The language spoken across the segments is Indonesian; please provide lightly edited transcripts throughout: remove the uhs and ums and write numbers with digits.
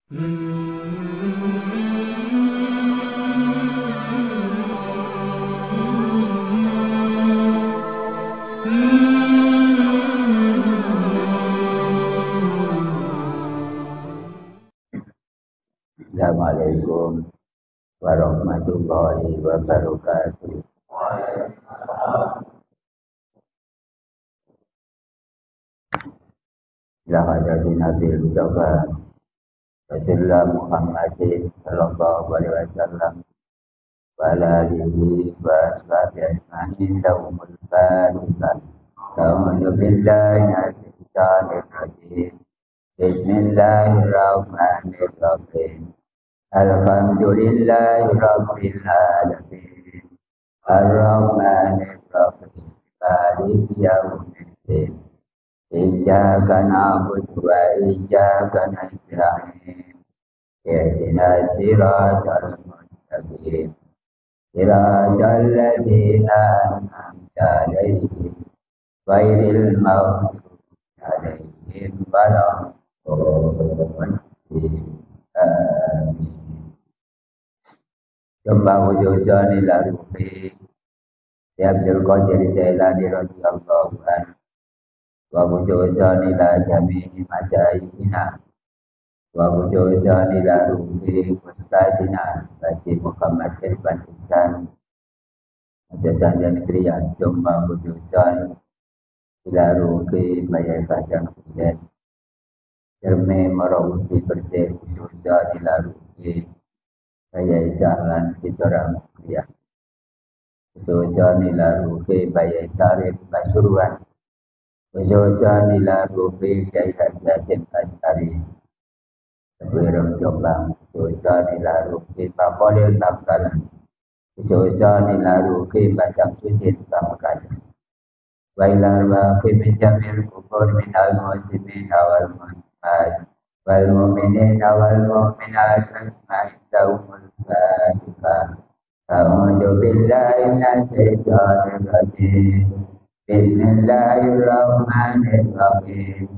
Assalamualaikum warahmatullahi wabarakatuh. La hajati Nabi Mustafa Rasulullah Muhammadin sallallahu alaihi wasallam wa ala alihi wa ashabihi ajma'in lahumul fatihah. A'udzu billahi minasyaitonir rajim. Bismillahirrahmanirrahim. Alhamdulillahi rabbil alamin. Ar-Rahmanir Rahim. Maliki yaumiddin. Iyyaka na'budu wa iyyaka nasta'in. Ihdinas siratal mustaqim. Siratal ladzina an'amta 'alaihim ghairil maghdubi 'alaihim waladdallin. Amin. Sembah wujudnya laluhi ya Abdul Qadir Jailani radhiyallahu anhu wa wujudnya la jami'i masyayikina wa wujudnya laluhi ustadina Haji Muhammad Irfan Ihsan Jajan Negeri yang sembah wujudnya laluhi Bayai Hasan Hussein Jerme Marawuti bersih wujudnya laluhi Bayai Sahlan Sitorang Kriya Usaha nila ruhi Bayai Sarif Pasuruan Usaha nila ruhi Jai Haji Hasim Asari Wirang Jombang Usaha nila ruhi Pakolil Bangkalan Usaha nila ruhi Basam Sujit Pamekasan Wailar wa Jamil Kukur Minal Mujimin Awal Muhammad wal mu'minin wal mu'minat ajma'in lahumul fatihah. A'udzu billahi minasyaitonir rajim. Bismillahirrahmanirrahim.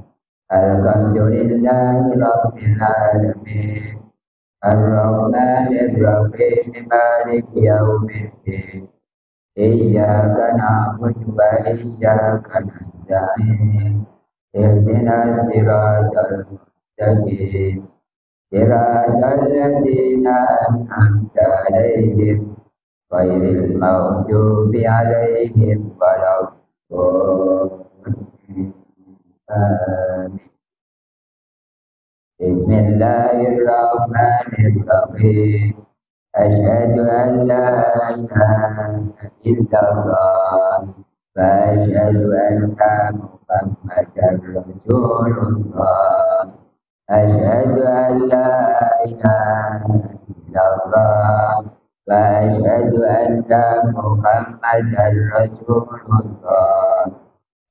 Alhamdulillahi rabbil alamin. Ar-Rahmanir Rahim. Maliki yaumiddin. Iyyaka na'budu wa iyyaka nasta'in. Ihdinas siratal mustaqim. Siratal ladzina an'amta 'alaihim ghairil maghdubi 'alaihim waladdallin. Amin. Bismillahirrahmanirrahim. Asyhadu an la ilaha illallah wa asyhadu anna Muhammadar Rasulullah. Asyhadu an la ilaha illallah wa asyhadu anna Muhammadar Rasulullah.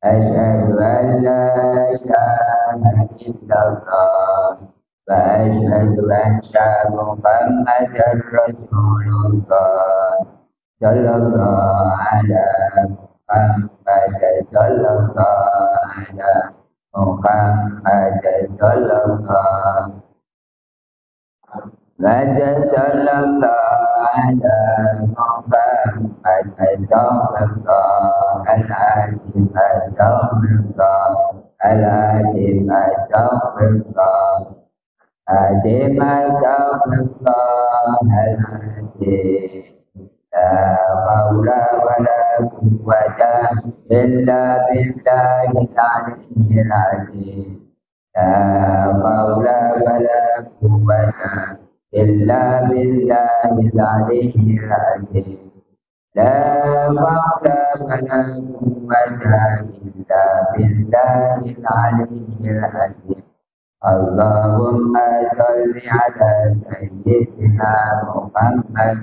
Asyhadu an la ilaha illallah wa asyhadu anna Muhammadar Rasulullah. Sallallahu ala Muhammad sallallahu ala Muhammad sallallahu ala Muhammad sallallahu alaihi wasallam alaihi wasallam alaihi wasallam la haula wala quwwata illa billahil aliyyil azim. La haula wala quwwata illa billahil aliyyil azim. La haula wala quwwata illa billahil aliyyil azim. Allahumma shalli ala sayyidina Muhammad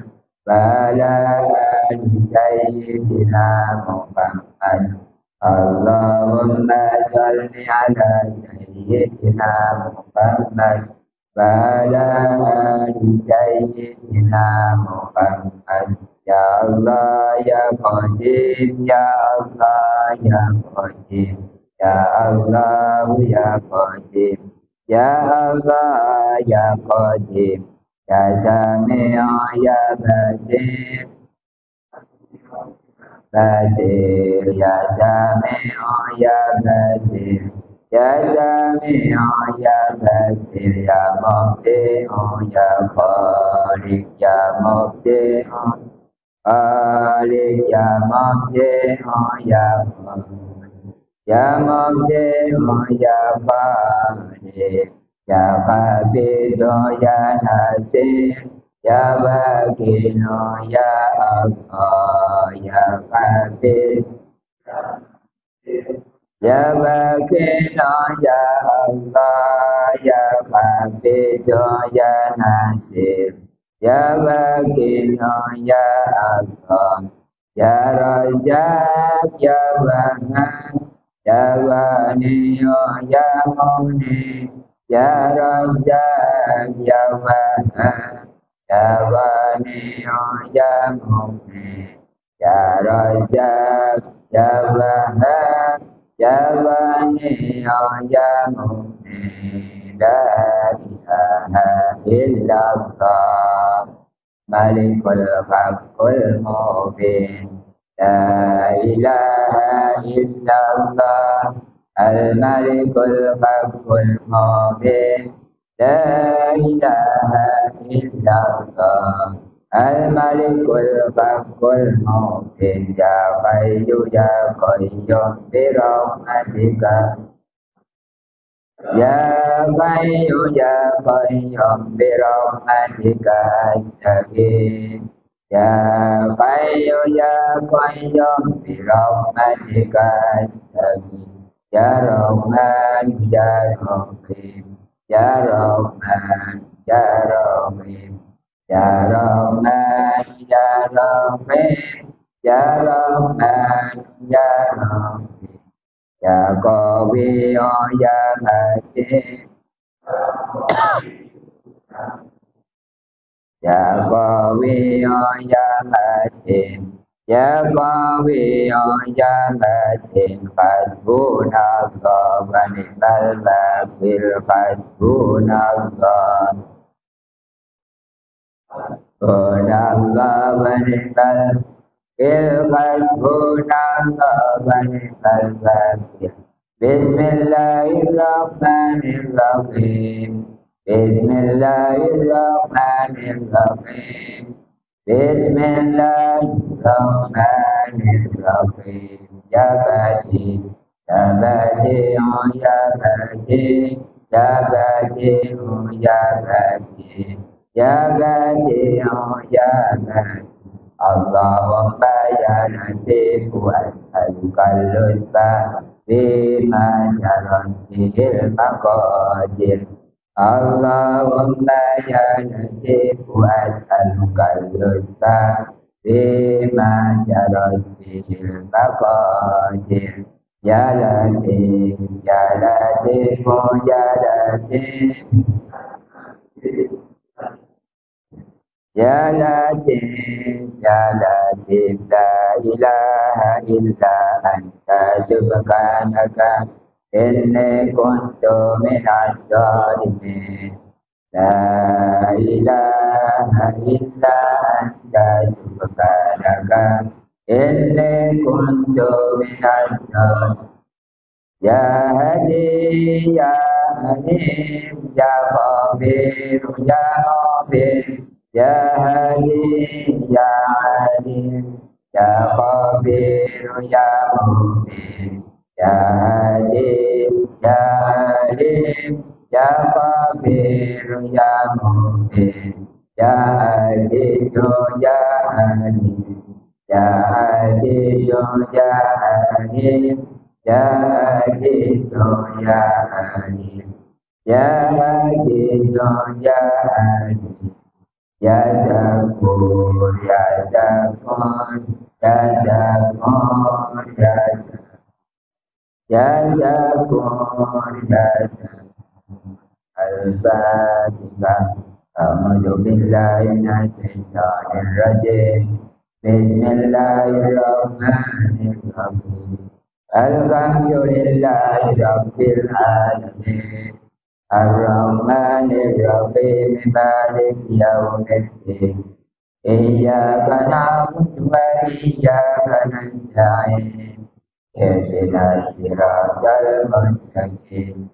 wa ala ali sayyidina Muhammad. Allahumma shalli ala sayyidina Muhammad wa ala ali sayyidina Muhammad. Ya Allah ya Qadir, ya Allah ya Qadir, ya Allah ya Qadir, ya Allah ya qadim ya sami'u ya basir basir ya sami'u ya basir ya sami'u ya basir ya mubdi'u ya khaliq ya mubdi'u khaliq ya mubdi'u ya ya mubdi'u ya khaliq ya qabidu ya nasir ya baginu ya Allah ya qabid ya baginu ya Allah ya qabidu ya nasir ya baginu ya Allah ya Rajab ya Wahab ya Ghaniyu ya Mughni ya Rajab ya Wahab ya Ghaniyu ya Mughni ya Rajab ya Wahab ya Ghaniyu ya Mughni la ilaha illallah Malikul Haqqul Mubin la ilaha illallah Al-Malikul Haqqul Mubin la ilaha illallah Al-Malikul Haqqul Mubin ya Hayyu ya Qayyum bi rahmatika ya Hayyu ya Qayyum bi rahmatika astaghith ya Hayyu ya Qayyum bi rahmatika astaghith ya Rahman ya Rahim ya Rahman ya Rahim ya Rahman ya Rahim ya Rahman ya Rahim ya Qawiyyu ya Matin ya Qawiyyu ya Matin ya Qawiyyu ya Matin hasbunallah wa ni'mal wakil hasbunallah wa ni'mal hasbunallah wa ni'mal wakil Bismillahirrahmanirrahim Bismillahirrahmanirrahim Bismillahirrahmanirrahim Ya Badi Ya Badi Ya Badi Ya Badi Ya Badi Ya Badi Ya Badi Allahumma ya Latifu as'alukal lutfa bima jarat bihil maqadir Allahumma ya Latifu as'alukal lutfa bima jarat bihil maqadir Ya Latif Ya Latif Ya Latif Ya Latif, Ya Latif, La ilaha illa anta subhanaka inni kuntu minaz zalimin. La ilaha illa anta subhanaka inni kuntu minaz zalimin. Ya Hadi, Ya Halim, Ya Khabir, Ya Khabir. Ya Hadi, Ya Alim, Ya Khabir, Ya Mubin, Ya Hadi, Ya Alim, Ya Khabir, Ya Mubin, Ya Aziz, Ya Alim, Ya Aziz, Ya Alim, Ya Aziz, Ya Alim, Ya Aziz, Ya Alim. Ya Zakur, Ya Zakur, Ya Zakur, Ya Zakur, Ya Zakur. Al-Fatihah. A'udzu billahi minasy syaithanir rajim. Bismillahirrahmanirrahim. Alhamdulillahi rabbil alamin. Ar-Rahmanir Rahim Malik Yaumiddin Iyyaka na'budu wa iyyaka nasta'in Ihdinas siratal mustaqim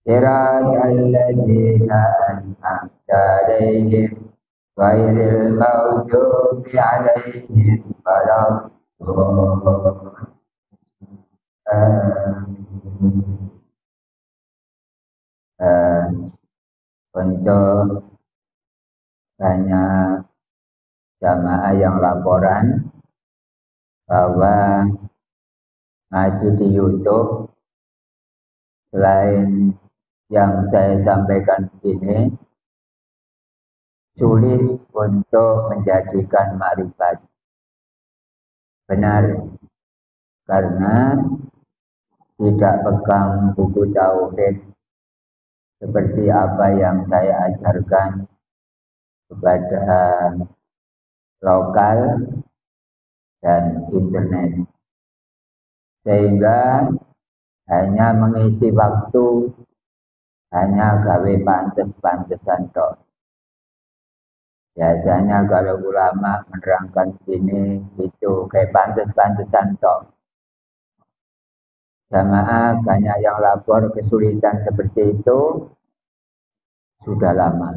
Siratal ladzina an'amta 'alaihim ghairil maghdubi 'alaihim waladdallin. Untuk banyak jamaah yang laporan bahwa ngaji di YouTube selain yang saya sampaikan ini sulit untuk menjadikan makrifat. Benar, karena tidak pegang buku tauhid seperti apa yang saya ajarkan kepada lokal dan internet, sehingga hanya mengisi waktu hanya gawe pantes-pantesan tok. Biasanya kalau ulama menerangkan ini itu kayak pantes-pantesan tok. Jamaah banyak yang lapor kesulitan seperti itu sudah lama.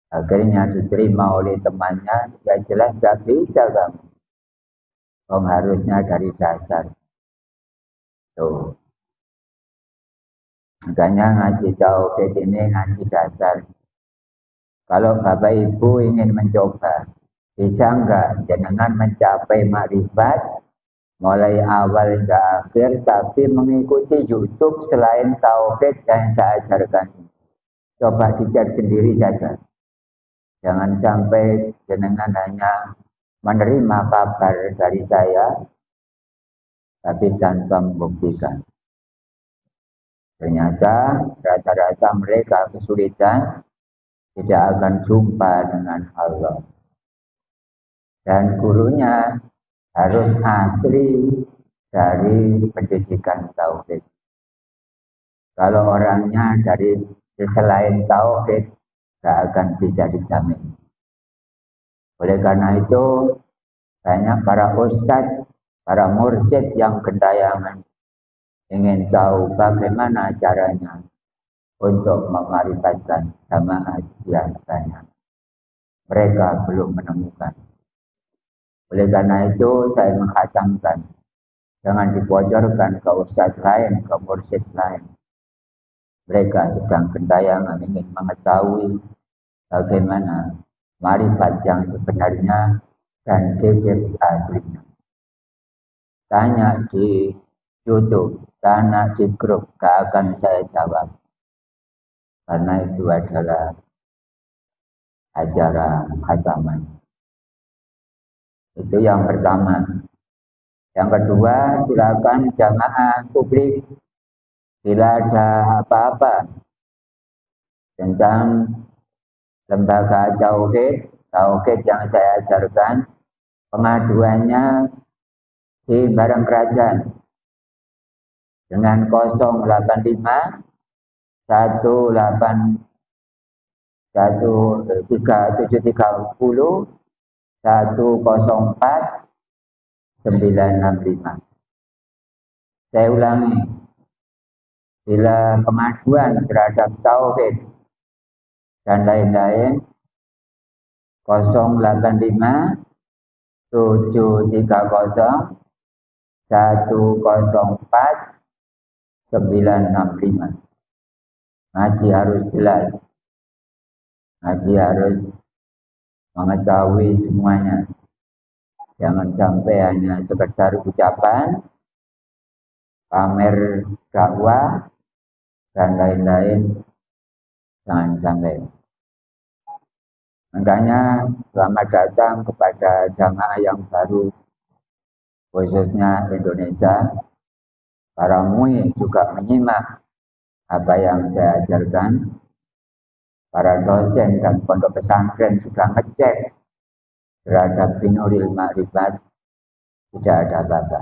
Akhirnya diterima oleh temannya, ya jelas gak bisa kamu. Harusnya dari dasar. Tuh. Makanya ngaji tauhid ini ngaji dasar. Kalau Bapak Ibu ingin mencoba, bisa enggak jenengan mencapai makrifat mulai awal hingga akhir, tapi mengikuti YouTube selain tauhid yang saya ajarkan. Coba dicek sendiri saja. Jangan sampai jenengan hanya menerima kabar dari saya, tapi tanpa membuktikan. Ternyata rata-rata mereka kesulitan tidak akan jumpa dengan Allah. Dan gurunya harus asli dari pendidikan tauhid. Kalau orangnya dari selain tauhid, tidak akan bisa dijamin. Oleh karena itu, banyak para ustadz, para mursyid yang gentayangan ingin tahu bagaimana caranya untuk memarifatkan jamaah sekian banyak. Mereka belum menemukan. Oleh karena itu saya menghatamkan, jangan dibocorkan ke ustadz lain, ke mursyid lain. Mereka sedang gentayangan ingin mengetahui bagaimana marifat yang sebenarnya dan zikir aslinya. Tanya di YouTube, tanya di grup, gak akan saya jawab. Karena itu adalah ajaran khataman. Itu yang pertama. Yang kedua, silakan jamaah publik bila ada apa-apa tentang lembaga tauhid yang saya ajarkan, pengaduannya di Barang Kerajaan dengan 085 1813730 104 965. Saya ulangi, bila pengaduan terhadap tauhid dan lain-lain 085 730 104 965. Ngaji harus jelas. Ngaji harus mengetahui semuanya. Jangan sampai hanya sekedar ucapan, pamer dakwah, dan lain-lain. Jangan sampai. Makanya selamat datang kepada jamaah yang baru, khususnya Indonesia. Para MUI juga menyimak apa yang saya ajarkan. Para dosen dan pondok pesantren sudah ngecek terhadap binuril makrifat, tidak ada apa-apa.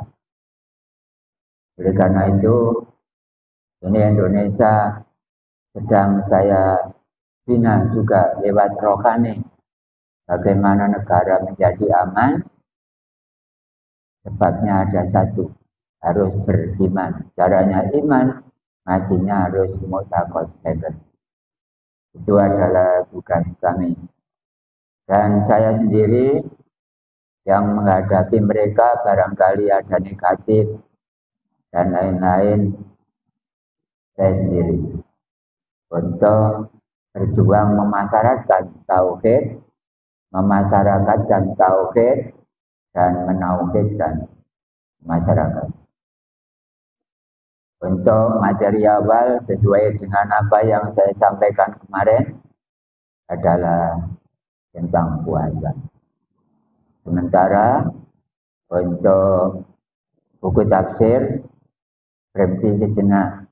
Oleh karena itu, ini Indonesia sedang saya bina juga lewat rohani. Bagaimana negara menjadi aman? Sebabnya ada satu, harus beriman. Caranya iman, ngajinya harus mu'taqad. Itu adalah tugas kami. Dan saya sendiri yang menghadapi mereka barangkali ada negatif dan lain-lain, saya sendiri untuk berjuang memasyarakatkan tauhid, dan menauhidkan masyarakat. Untuk materi awal sesuai dengan apa yang saya sampaikan kemarin adalah tentang puasa. Sementara untuk buku tafsir berhenti sejenak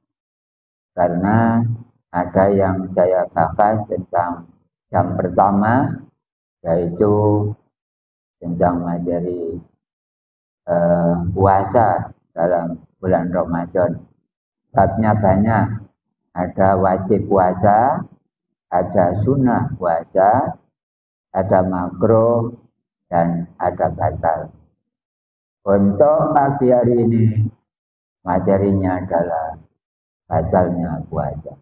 karena ada yang saya bahas tentang yang pertama, yaitu tentang materi puasa dalam bulan Ramadan. Babnya banyak, ada wajib puasa, ada sunnah puasa, ada makruh, dan ada batal. Untuk pagi hari ini, materinya adalah batalnya puasa.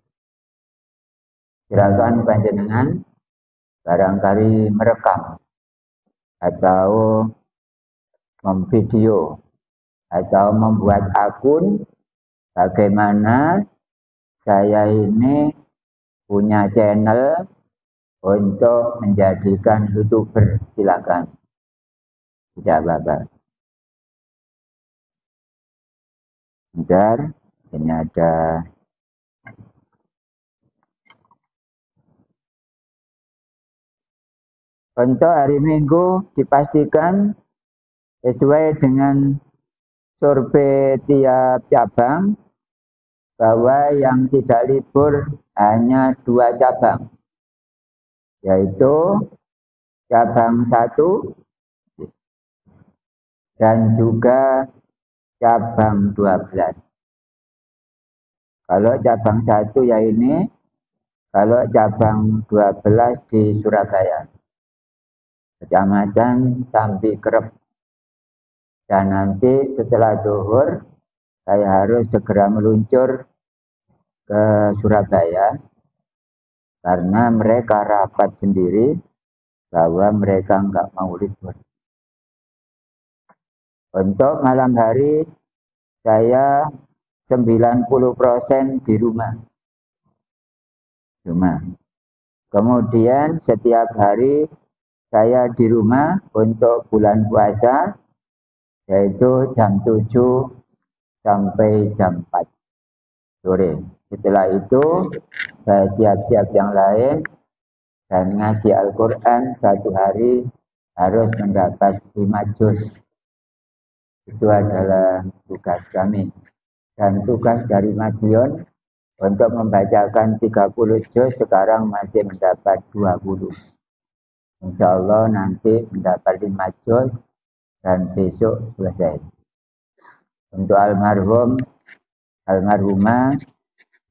Silakan panjenengan barangkali merekam atau memvideo atau membuat akun bagaimana saya ini punya channel untuk menjadikan YouTuber. Silakan, tidak apa-apa. Bentar, ini ada untuk hari Minggu dipastikan sesuai dengan survei tiap cabang bahwa yang tidak libur hanya 2 cabang, yaitu cabang 1 dan juga cabang 12. Kalau cabang 1 ya ini, kalau cabang 12 di Surabaya, Kecamatan Sambi Kerep. Dan nanti setelah zuhur saya harus segera meluncur ke Surabaya karena mereka rapat sendiri bahwa mereka enggak mau libur. Untuk malam hari saya 90% di rumah. Kemudian setiap hari saya di rumah untuk bulan puasa, yaitu jam 7 sampai jam 4 sore. Setelah itu saya siap-siap yang lain dan ngaji Al-Quran 1 hari harus mendapat 5 juz. Itu adalah tugas kami. Dan tugas dari Madiun untuk membacakan 30 juz sekarang masih mendapat 20. Insya Allah nanti mendapat 5 juz dan besok selesai. Untuk almarhumah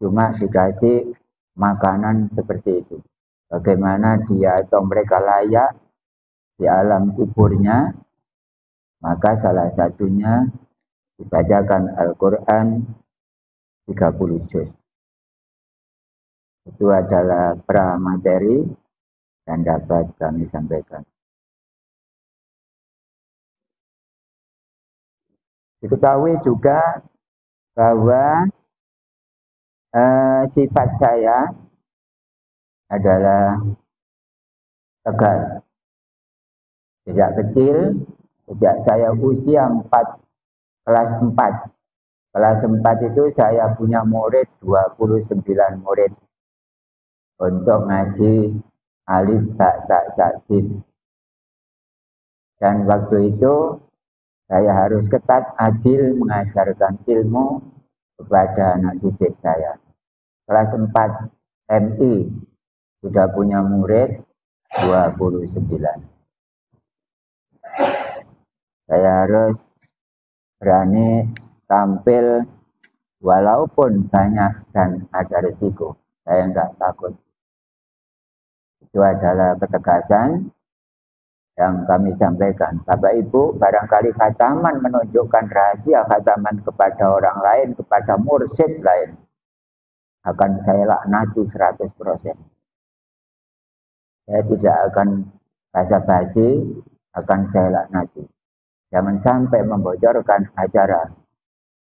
cuma dikasih makanan seperti itu. Bagaimana dia atau mereka layak di alam kuburnya, maka salah satunya dibacakan Al-Quran 30 juz. Itu adalah pramateri dan dapat kami sampaikan. Diketahui juga bahwa sifat saya adalah tegas. Sejak kecil, sejak saya usia kelas 4. Kelas 4 itu saya punya murid 29 murid untuk ngaji alif ba ta sa jim. Dan waktu itu saya harus ketat adil mengajarkan ilmu kepada anak didik saya. Kelas 4 MI sudah punya murid 29. Saya harus berani tampil walaupun banyak dan ada risiko. Saya enggak takut. Itu adalah ketegasan yang kami sampaikan. Bapak Ibu, barangkali khataman menunjukkan rahasia khataman kepada orang lain, kepada mursyid lain, akan saya laknati 100%. Saya tidak akan basa-basi, akan saya laknati. Jangan sampai membocorkan acara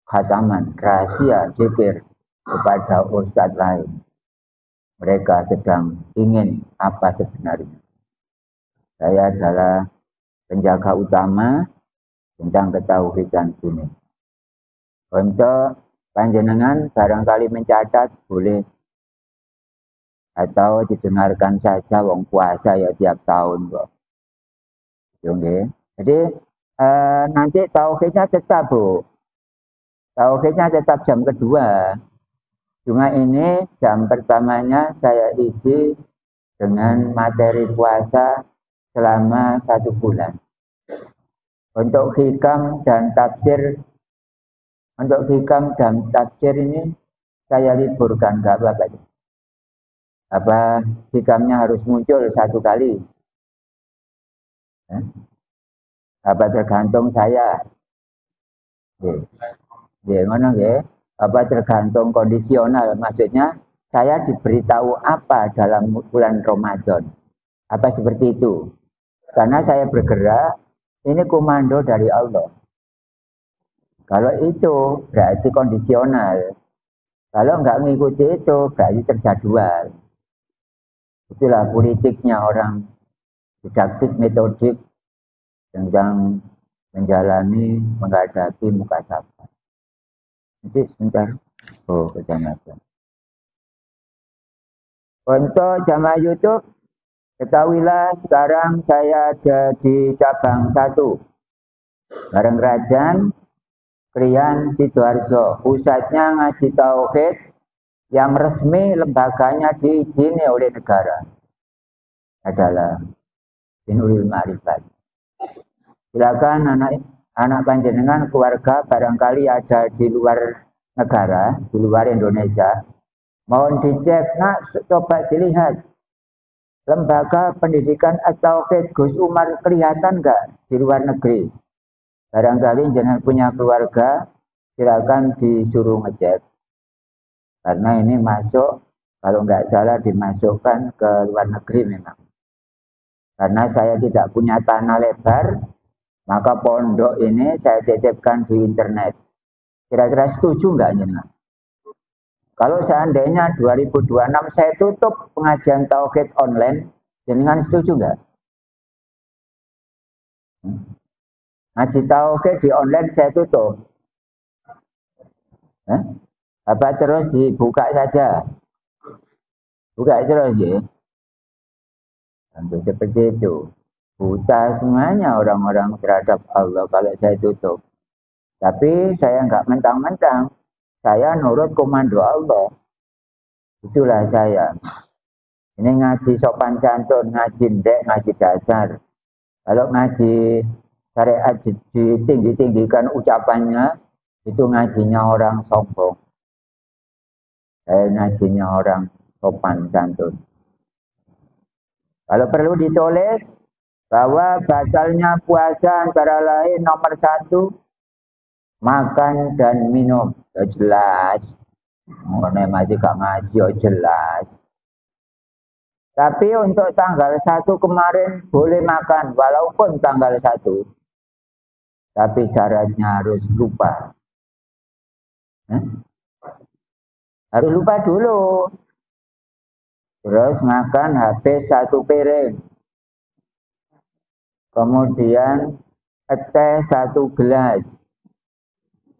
khataman, rahasia, zikir kepada ustadz lain. Mereka sedang ingin apa sebenarnya. Saya adalah penjaga utama tentang ketauhidan ini. Untuk panjenengan barangkali mencatat boleh atau didengarkan saja, wong puasa ya tiap tahun kok. Jadi nanti tauhidnya tetap Bu. Tauhidnya tetap jam kedua. Cuma ini jam pertamanya saya isi dengan materi puasa selama 1 bulan. Untuk hikam dan tafsir ini saya liburkan, nggak apa-apa. Apa hikamnya harus muncul 1 kali? Apa tergantung saya? Ngono nggih. Apa tergantung kondisional? Maksudnya saya diberitahu apa dalam bulan Ramadan? Apa seperti itu? Karena saya bergerak, ini komando dari Allah. Kalau itu berarti kondisional. Kalau nggak mengikuti itu berarti terjadwal. Itulah politiknya orang didaktik metodik tentang menjalani menghadapi mukasabah. Nanti sebentar. Oh, kecamatan. Untuk jamaah YouTube, ketahuilah sekarang saya ada di cabang 1. Bareng Kerajaan Krian Sidoarjo. Pusatnya ngaji tauhid yang resmi lembaganya diizini oleh negara. Adalah Binul Ma'rifat. Silakan anak panjenengan keluarga barangkali ada di luar negara, di luar Indonesia. Mohon dicek, coba dilihat. Lembaga pendidikan at-tauhid Gus Umar kelihatan enggak di luar negeri? Barangkali jangan punya keluarga, silakan disuruh ngecek. Karena ini masuk, kalau enggak salah dimasukkan ke luar negeri memang. Karena saya tidak punya tanah lebar, maka pondok ini saya titipkan di internet. Kira-kira setuju enggak jenengan? Kalau seandainya 2026 saya tutup pengajian tauhid online, jenengan setuju enggak? Ngaji tauhid di online saya tutup. Apa terus dibuka saja? Buka terus ya. Tentu seperti itu. Buta semuanya orang-orang terhadap Allah kalau saya tutup. Tapi saya enggak mentang-mentang. Saya nurut komando Allah. Itulah saya. Ini ngaji sopan santun, ngaji ndek, ngaji dasar. Kalau ngaji syariat ditinggi-tinggikan ucapannya, itu ngajinya orang sombong. Saya ngajinya orang sopan santun. Kalau perlu ditulis bahwa batalnya puasa antara lain nomor 1, makan dan minum. Ya jelas. Mengenai masih gak ngaji, ya jelas. Tapi untuk tanggal 1 kemarin boleh makan, walaupun tanggal 1. Tapi syaratnya harus lupa. Harus lupa dulu. Terus makan habis 1 piring. Kemudian teh 1 gelas.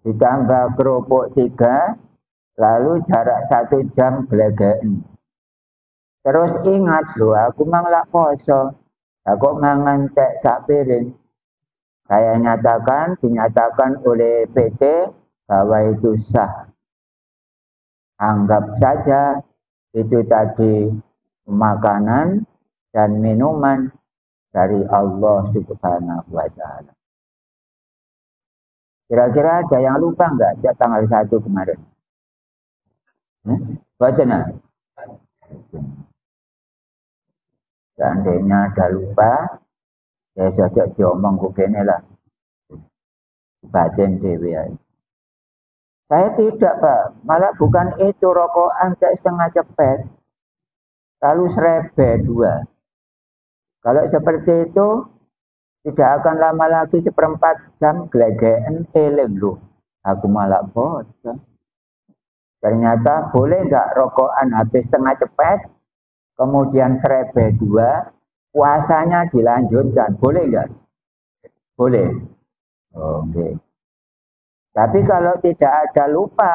Ditambah kerupuk 3. Lalu jarak 1 jam glegeken. Terus ingat loh, aku mang lak poso. Aku mangan teh 1 piring. Saya dinyatakan oleh PT bahwa itu sah. Anggap saja itu tadi makanan dan minuman dari Allah Subhanahu wa Ta'ala. Kira-kira ada yang lupa enggak tanggal 1 kemarin? Baca nah. Seandainya ada lupa, ya saja diomong kene lah. Batin dewi. Saya tidak, Pak. Malah bukan itu, rokokan saya setengah cepet. Lalu serebe 2. Kalau seperti itu, tidak akan lama lagi 1/4 jam glegeken eling lu. Aku malah bosan. Ternyata boleh nggak rokokan habis setengah cepet, kemudian serebe 2, puasanya dilanjutkan. Boleh nggak? Boleh. Oke. Tapi kalau tidak ada lupa,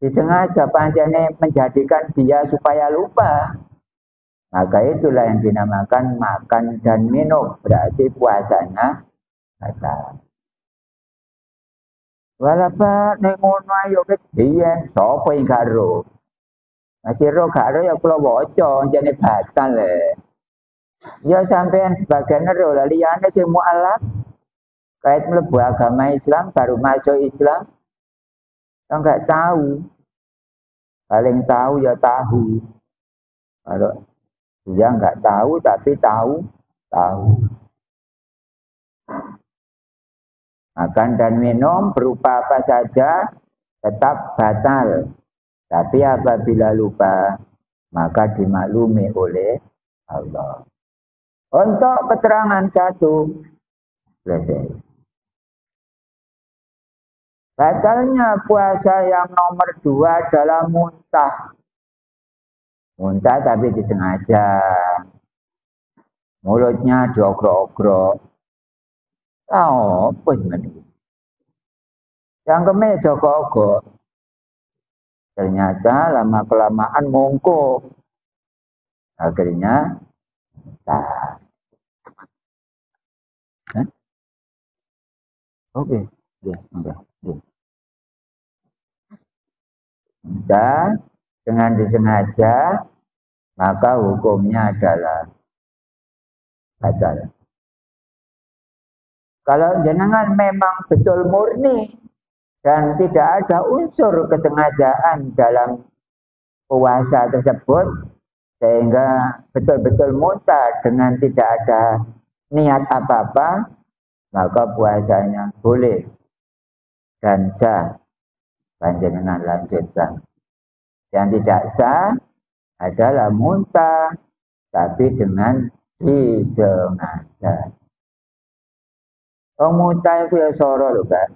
disengaja pancene menjadikan dia supaya lupa, maka itulah yang dinamakan makan dan minum. Berarti puasanya batal. Walaupun nek ngono ayo kediyen sapa sing karo. Masih ro karo ya kula waca jane batal le. Ya sampean sebagian ro lah liyane sing mualaf kait mlebu agama Islam baru masuk Islam. Enggak tahu. Paling tahu ya tahu. Kalau dia enggak tahu tapi tahu. Makan dan minum berupa apa saja tetap batal. Tapi apabila lupa, maka dimaklumi oleh Allah. Untuk keterangan 1, selesai. Batalnya puasa yang nomor 2 adalah muntah. Muntah tapi disengaja. Mulutnya diogrok-ogrok. Apa sebenarnya? Yang kemeh joko-ogok. Ternyata lama-kelamaan mongko. Akhirnya, tak. Oke. Ya, udah. Muntah dengan disengaja, maka hukumnya adalah batal. Kalau jenengan memang betul murni dan tidak ada unsur kesengajaan dalam puasa tersebut, sehingga betul-betul muntah dengan tidak ada niat apa-apa, maka puasanya boleh dan sah. Panjenengan lanjutkan. Yang tidak sah adalah muntah, tapi dengan disengaja. Orang muntah itu ya soro loh, Pak.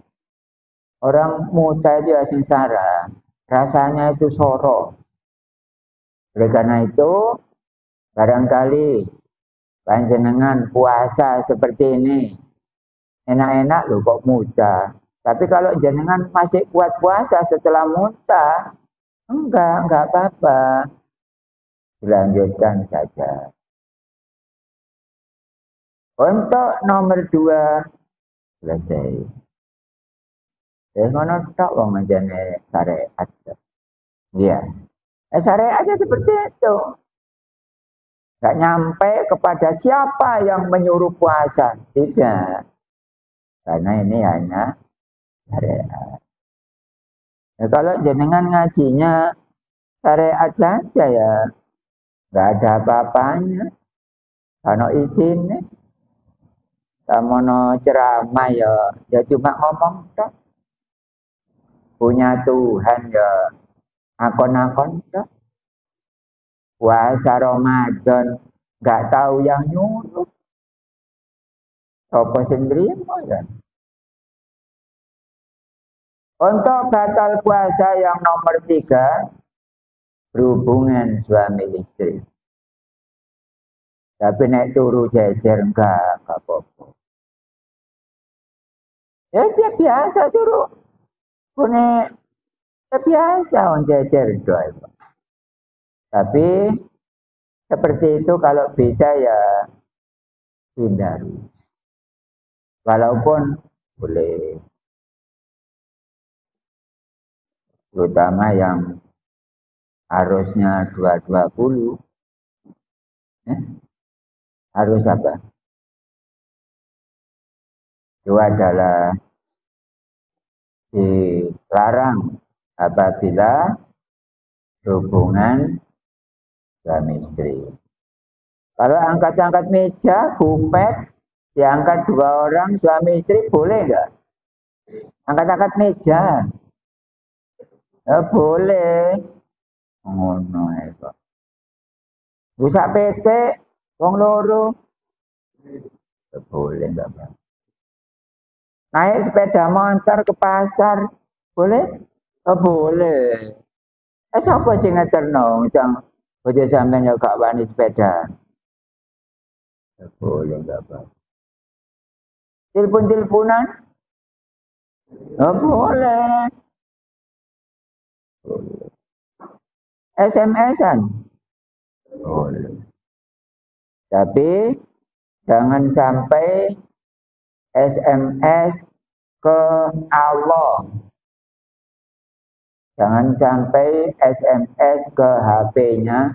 Orang muntah itu ya sengsara. Rasanya itu soro. Oleh karena itu, barangkali panjenengan puasa seperti ini. Enak-enak loh kok muntah. Tapi kalau jenengan masih kuat puasa setelah muntah, enggak apa-apa. Dilanjutkan saja. Untuk nomor 2, selesai. Ngono tok wong menjane syariat. Iya. Syariatnya seperti itu. Enggak nyampe kepada siapa yang menyuruh puasa. Tidak. Karena ini hanya syariat. Nah, kalau jenengan ngajinya syariat saja ya. Enggak ada apa-apanya. Kalau isinya. Kamu ceramah ya cuma ngomong tok. Punya Tuhan ya akon-akon tok. Puasa Ramadan nggak tahu yang nyuruh. Apa sendiri ya. Untuk batal puasa yang nomor 3, berhubungan suami istri. Tapi nek turu jejer enggak apa-apa. Ya dia biasa turu. Kune biasa on jejer doa. Tapi seperti itu kalau bisa ya hindari. Walaupun boleh. Terutama yang harusnya 220. Harus apa? Itu adalah dilarang apabila hubungan suami istri. Kalau angkat-angkat meja, bupet, diangkat 2 orang suami istri boleh nggak? Angkat-angkat meja, boleh. Oh no, itu. Busak PT, wong loro, boleh nggak Bang? Naik sepeda motor ke pasar, boleh? Boleh. Siapa sih ngeterno, macam bojo sampean yo gak wani sepeda. Boleh nggak Bang? Telepon-teleponan? Boleh. Boleh. SMS-an? Boleh. Tapi jangan sampai SMS ke Allah. Jangan sampai SMS ke HP-nya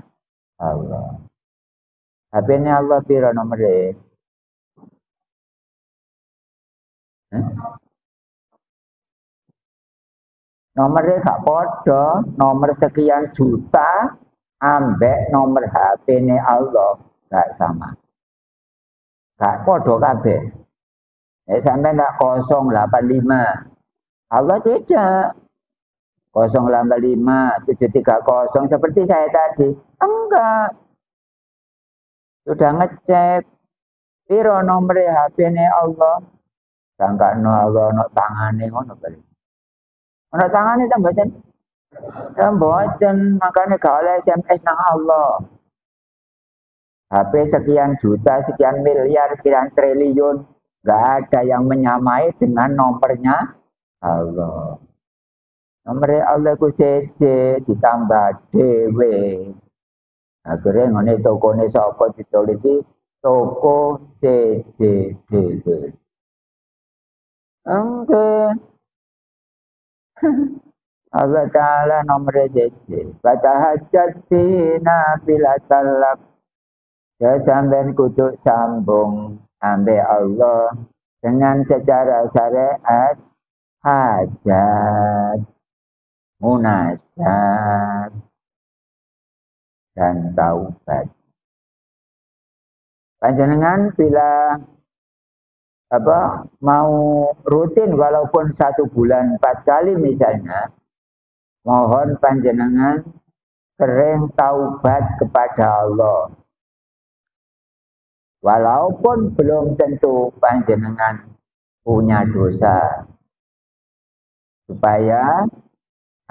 Allah. HP-nya Allah piro nomornya? Nomornya gak podo, nomor sekian juta ambek nomor HP-nya Allah gak sama. Gak podo kabeh. Sampai ndak 085. Allah tidak. 085, 730 seperti saya tadi. Enggak. Sudah ngecek. Piro nomor HP-ne Allah. Sangkano Allah ono tangane ngono bali. Ono tangane ta mboten? Ya mboten, makane gak oleh SMS nang Allah. HP sekian juta, sekian miliar, sekian triliun, gak ada yang menyamai dengan nomornya Allah. Nomor Allah ku sece ditambah dewe. Akhirnya ngene tokone sapa ditulisi toko sece dewe. Enggak. Allah Ta'ala nomor sece. Fatahajjat bina bila talak. Ya sampean kudu sambung ambe Allah dengan secara syariat hajat. Munajat dan taubat. Panjenengan bila mau rutin walaupun 1 bulan 4 kali misalnya, mohon panjenengan sering taubat kepada Allah. Walaupun belum tentu panjenengan punya dosa, supaya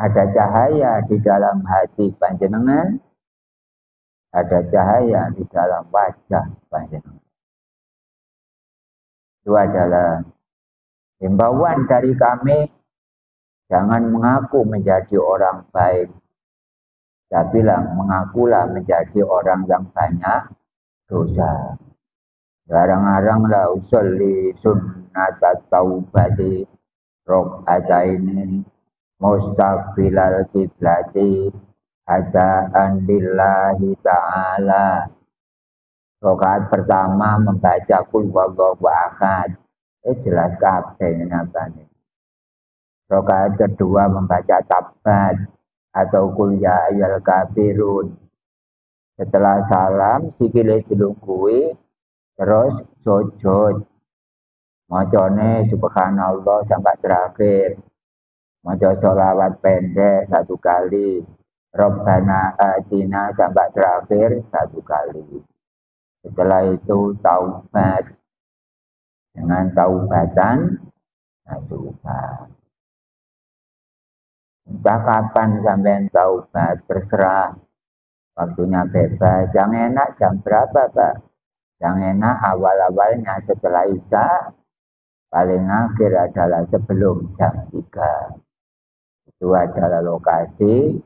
ada cahaya di dalam hati panjenengan, ada cahaya di dalam wajah panjenengan. Itu adalah himbauan dari kami, jangan mengaku menjadi orang baik, tapi mengakulah menjadi orang yang banyak dosa. Jarang-jarang usul di sunnat taubati rok'ataini mustaqbilal kiblati adaan billahi ta'ala. Rakaat pertama membaca qul huwallahu ahad. Jelas kabeh ngene. Rakaat kedua membaca tabat atau qul ya ayyuhal kafirun. Setelah salam sikile dilungguhi terus sujud. Macane subhanallah sampai terakhir. Maca sholawat pendek 1 kali. Rabbana atina sampai terakhir 1 kali. Setelah itu taubat. Dengan taubatan nasuha. Entah kapan sampai taubat, terserah. Waktunya bebas. Yang enak jam berapa, Pak? Yang enak awal-awalnya setelah Isya. Paling akhir adalah sebelum jam 3. Itu adalah lokasi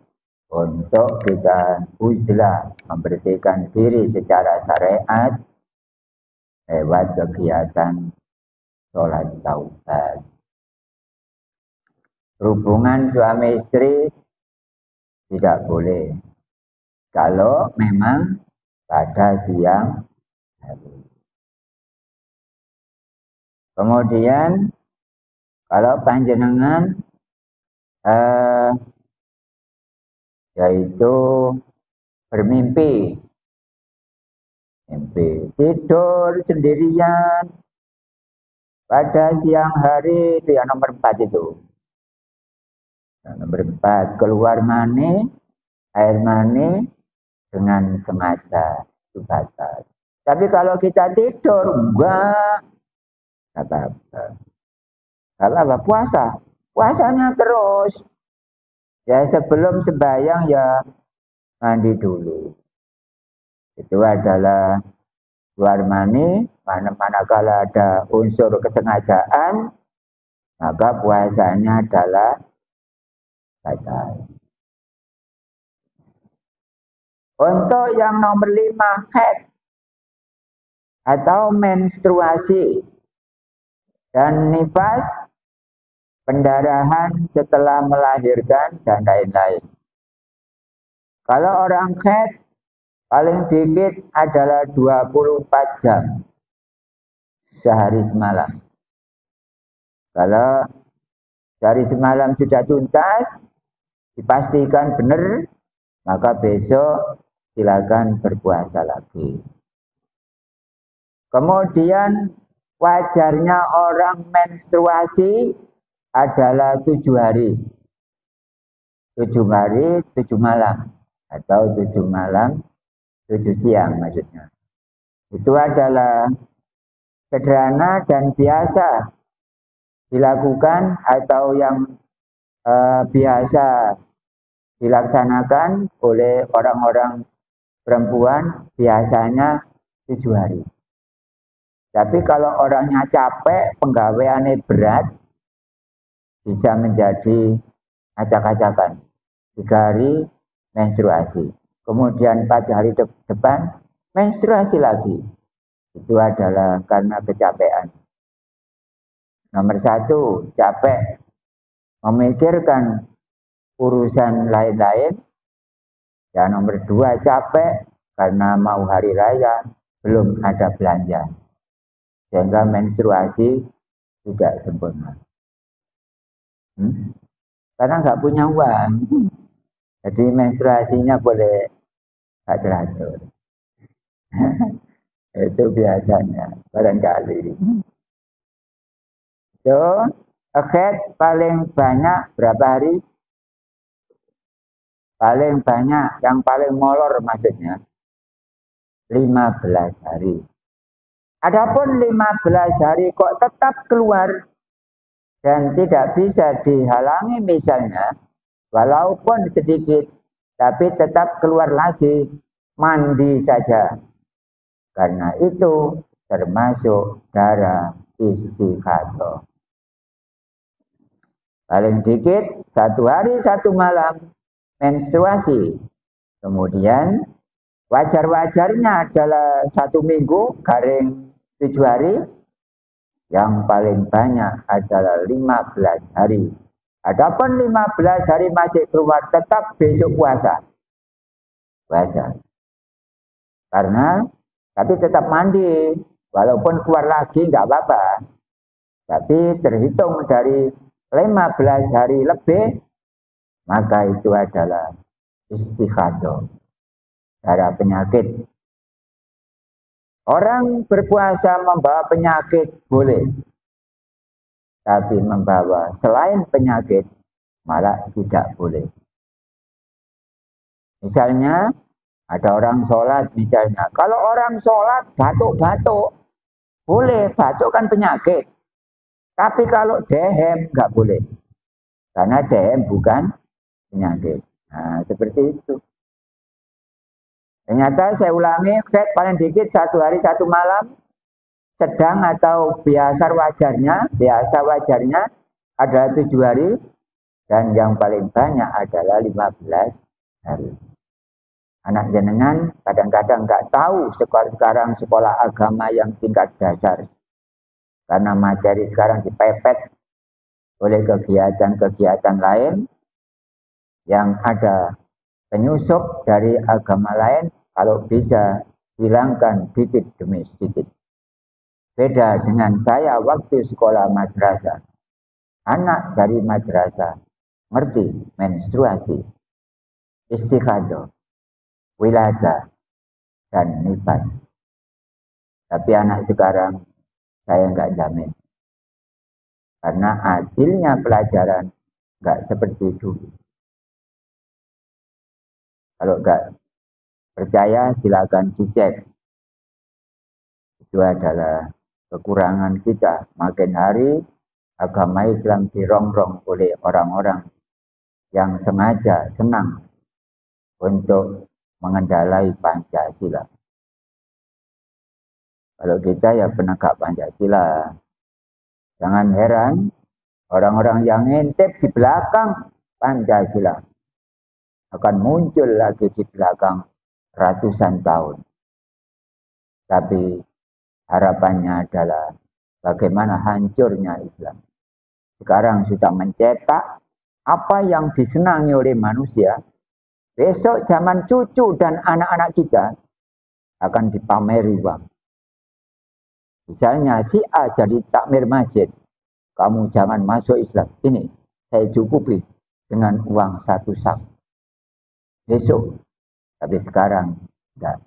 untuk kita uzlah membersihkan diri secara syariat lewat kegiatan sholat taubat. Hubungan suami istri tidak boleh kalau memang pada siang hari. Kemudian kalau panjenengan yaitu bermimpi, mimpi tidur sendirian pada siang hari, itu yang nomor 4 itu. Yang nomor 4, keluar mani, air mani dengan sengaja, itu batal. Tapi kalau kita tidur, enggak apa-apa. Kalau apa? Puasa. Puasanya terus. Ya sebelum sembahyang ya mandi dulu. Itu adalah keluar mani, manakala ada unsur kesengajaan, maka puasanya adalah batal. Untuk yang nomor 5, haid atau menstruasi dan nifas, pendarahan setelah melahirkan dan lain-lain. Kalau orang haid paling dikit adalah 24 jam sehari semalam. Kalau sehari semalam sudah tuntas, dipastikan benar, maka besok silakan berpuasa lagi. Kemudian wajarnya orang menstruasi adalah 7 hari. 7 hari, 7 malam. Atau 7 malam, 7 siang maksudnya. Itu adalah sederhana dan biasa dilakukan atau yang biasa dilaksanakan oleh orang-orang perempuan biasanya 7 hari. Tapi kalau orangnya capek, penggaweannya berat, bisa menjadi acak-acakan. 3 hari menstruasi. Kemudian 4 hari depan menstruasi lagi. Itu adalah karena kecapean. Nomor 1, capek memikirkan urusan lain-lain. Dan nomor 2, capek karena mau hari raya, belum ada belanja. Sehingga menstruasi tidak sempurna. Karena nggak punya uang. Jadi menstruasinya boleh nggak teratur. Itu biasanya, barangkali. So, haid paling banyak berapa hari? Paling banyak, yang paling molor maksudnya 15 hari. Adapun 15 hari kok tetap keluar dan tidak bisa dihalangi misalnya, walaupun sedikit, tapi tetap keluar lagi, mandi saja. Karena itu termasuk darah istighatsah. Paling dikit 1 hari 1 malam menstruasi. Kemudian wajar-wajarnya adalah 1 minggu garing 7 hari. Yang paling banyak adalah 15 hari. Adapun 15 hari masih keluar, tetap besok puasa. Puasa. Karena tapi tetap mandi, walaupun keluar lagi nggak apa-apa. Tapi terhitung dari 15 hari lebih, maka itu adalah istighatsah, darah penyakit. Orang berpuasa membawa penyakit boleh, tapi membawa selain penyakit malah tidak boleh. Misalnya, ada orang sholat misalnya. Kalau orang sholat batuk-batuk, boleh, batuk kan penyakit. Tapi kalau dehem nggak boleh. Karena dehem bukan penyakit. Nah, seperti itu. Ternyata saya ulangi, haid paling dikit 1 hari 1 malam, sedang atau biasa wajarnya adalah 7 hari, dan yang paling banyak adalah 15 hari. Anak jenengan kadang-kadang nggak tahu sekarang sekolah agama yang tingkat dasar. Karena materi sekarang dipepet oleh kegiatan-kegiatan lain yang ada penyusup dari agama lain, kalau bisa hilangkan sedikit demi sedikit. Beda dengan saya waktu sekolah madrasah. Anak dari madrasah ngerti menstruasi, istighatsah. wiladah dan nifas. Tapi anak sekarang saya nggak jamin. Karena adilnya pelajaran nggak seperti itu. Kalau nggak percaya silakan dicek. Itu adalah kekurangan kita. Makin hari agama Islam dirongrong oleh orang-orang yang sengaja senang untuk mengendalai Pancasila. Kalau kita ya penegak Pancasila. Jangan heran orang-orang yang ngintip di belakang Pancasila akan muncul lagi di belakang ratusan tahun. Tapi harapannya adalah bagaimana hancurnya Islam. Sekarang sudah mencetak apa yang disenangi oleh manusia. Besok zaman cucu dan anak-anak kita akan dipameri uang. Misalnya si A jadi takmir masjid. Kamu jangan masuk Islam. Ini saya cukupi dengan uang 1 sak. Besok. Tapi sekarang enggak.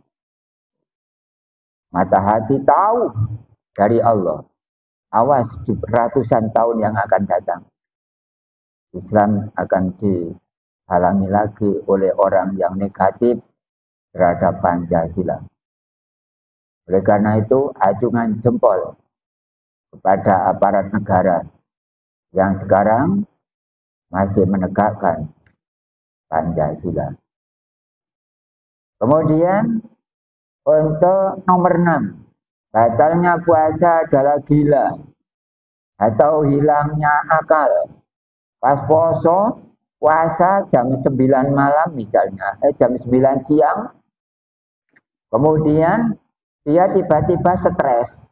Mata hati tahu dari Allah. Awas di ratusan tahun yang akan datang. Islam akan dihalangi lagi oleh orang yang negatif terhadap Pancasila. Oleh karena itu, acungan jempol kepada aparat negara yang sekarang masih menegakkan Pancasila. Kemudian, untuk nomor 6, batalnya puasa adalah gila atau hilangnya akal. Pas puasa jam 9 malam misalnya, jam 9 siang, kemudian dia tiba-tiba stres,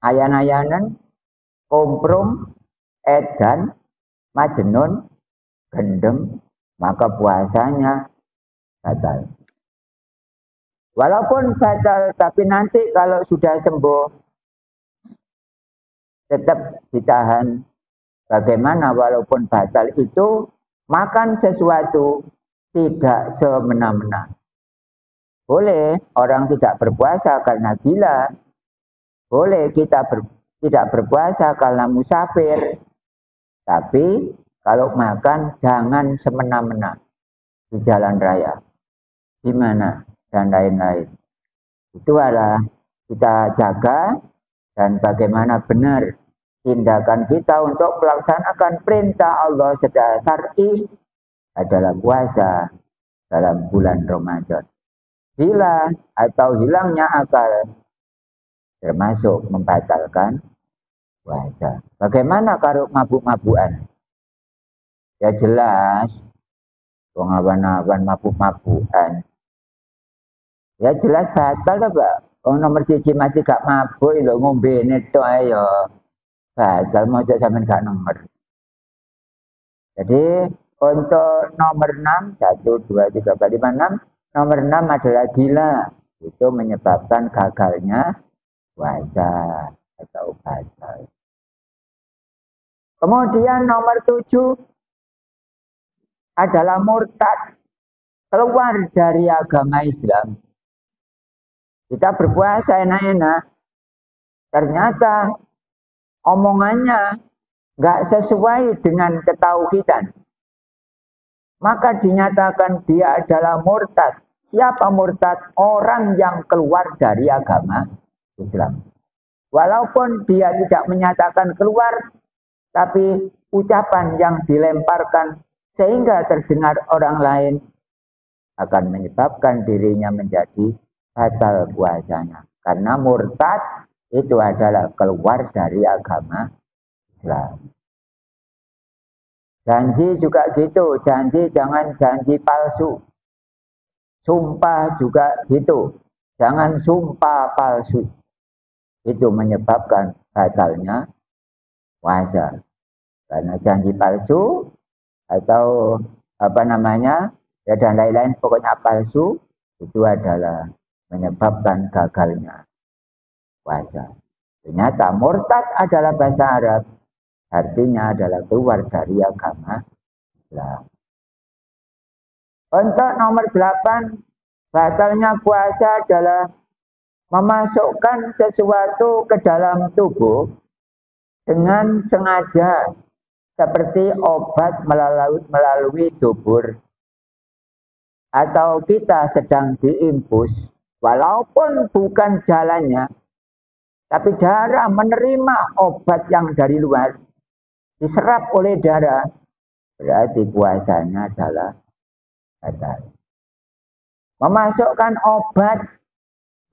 ayan-ayanan, komprong, edan, majnun, gendeng, maka puasanya batal. Walaupun batal, tapi nanti kalau sudah sembuh, tetap ditahan. Bagaimana walaupun batal itu, makan sesuatu tidak semena-mena. Boleh orang tidak berpuasa karena gila. Boleh kita tidak berpuasa karena musafir. Tapi kalau makan jangan semena-mena di jalan raya. Di mana dan lain-lain. Itu adalah kita jaga dan bagaimana benar tindakan kita untuk melaksanakan perintah Allah secara syar'i adalah puasa dalam bulan Ramadan. Gila atau hilangnya akal termasuk membatalkan puasa. Bagaimana kalau mabuk-mabukan? Ya jelas, pengawan-awan mabuk-mabukan. Ya jelas batal lah Pak. Nomor cici masih gak mabuk, lo ngombe neto ayo. Batal mau sampean gak nomor. Jadi untuk nomor 6, 1, 2, 3, 4, 5, 6. Nomor 6 adalah gila. Itu menyebabkan gagalnya puasa atau batal. Kemudian nomor 7 adalah murtad. Keluar dari agama Islam. Kita berpuasa enak-enak. Ternyata omongannya nggak sesuai dengan ketauhidan. Maka dinyatakan dia adalah murtad. Siapa murtad? Orang yang keluar dari agama Islam. Walaupun dia tidak menyatakan keluar, tapi ucapan yang dilemparkan sehingga terdengar orang lain akan menyebabkan dirinya menjadi batal puasanya. Karena murtad itu adalah keluar dari agama Islam. Janji juga gitu, janji jangan janji palsu. Sumpah juga gitu, jangan sumpah palsu. Itu menyebabkan batalnya puasa. Karena janji palsu atau apa namanya, ya dan lain-lain pokoknya palsu itu adalah menyebabkan gagalnya puasa. Ternyata murtad adalah bahasa Arab. Artinya adalah keluar dari agama Islam. Untuk nomor 8 Batalnya puasa adalah memasukkan sesuatu ke dalam tubuh dengan sengaja, seperti obat melalui dubur, atau kita sedang diimpus, walaupun bukan jalannya, tapi darah menerima obat yang dari luar, diserap oleh darah, berarti puasanya adalah batal. Memasukkan obat,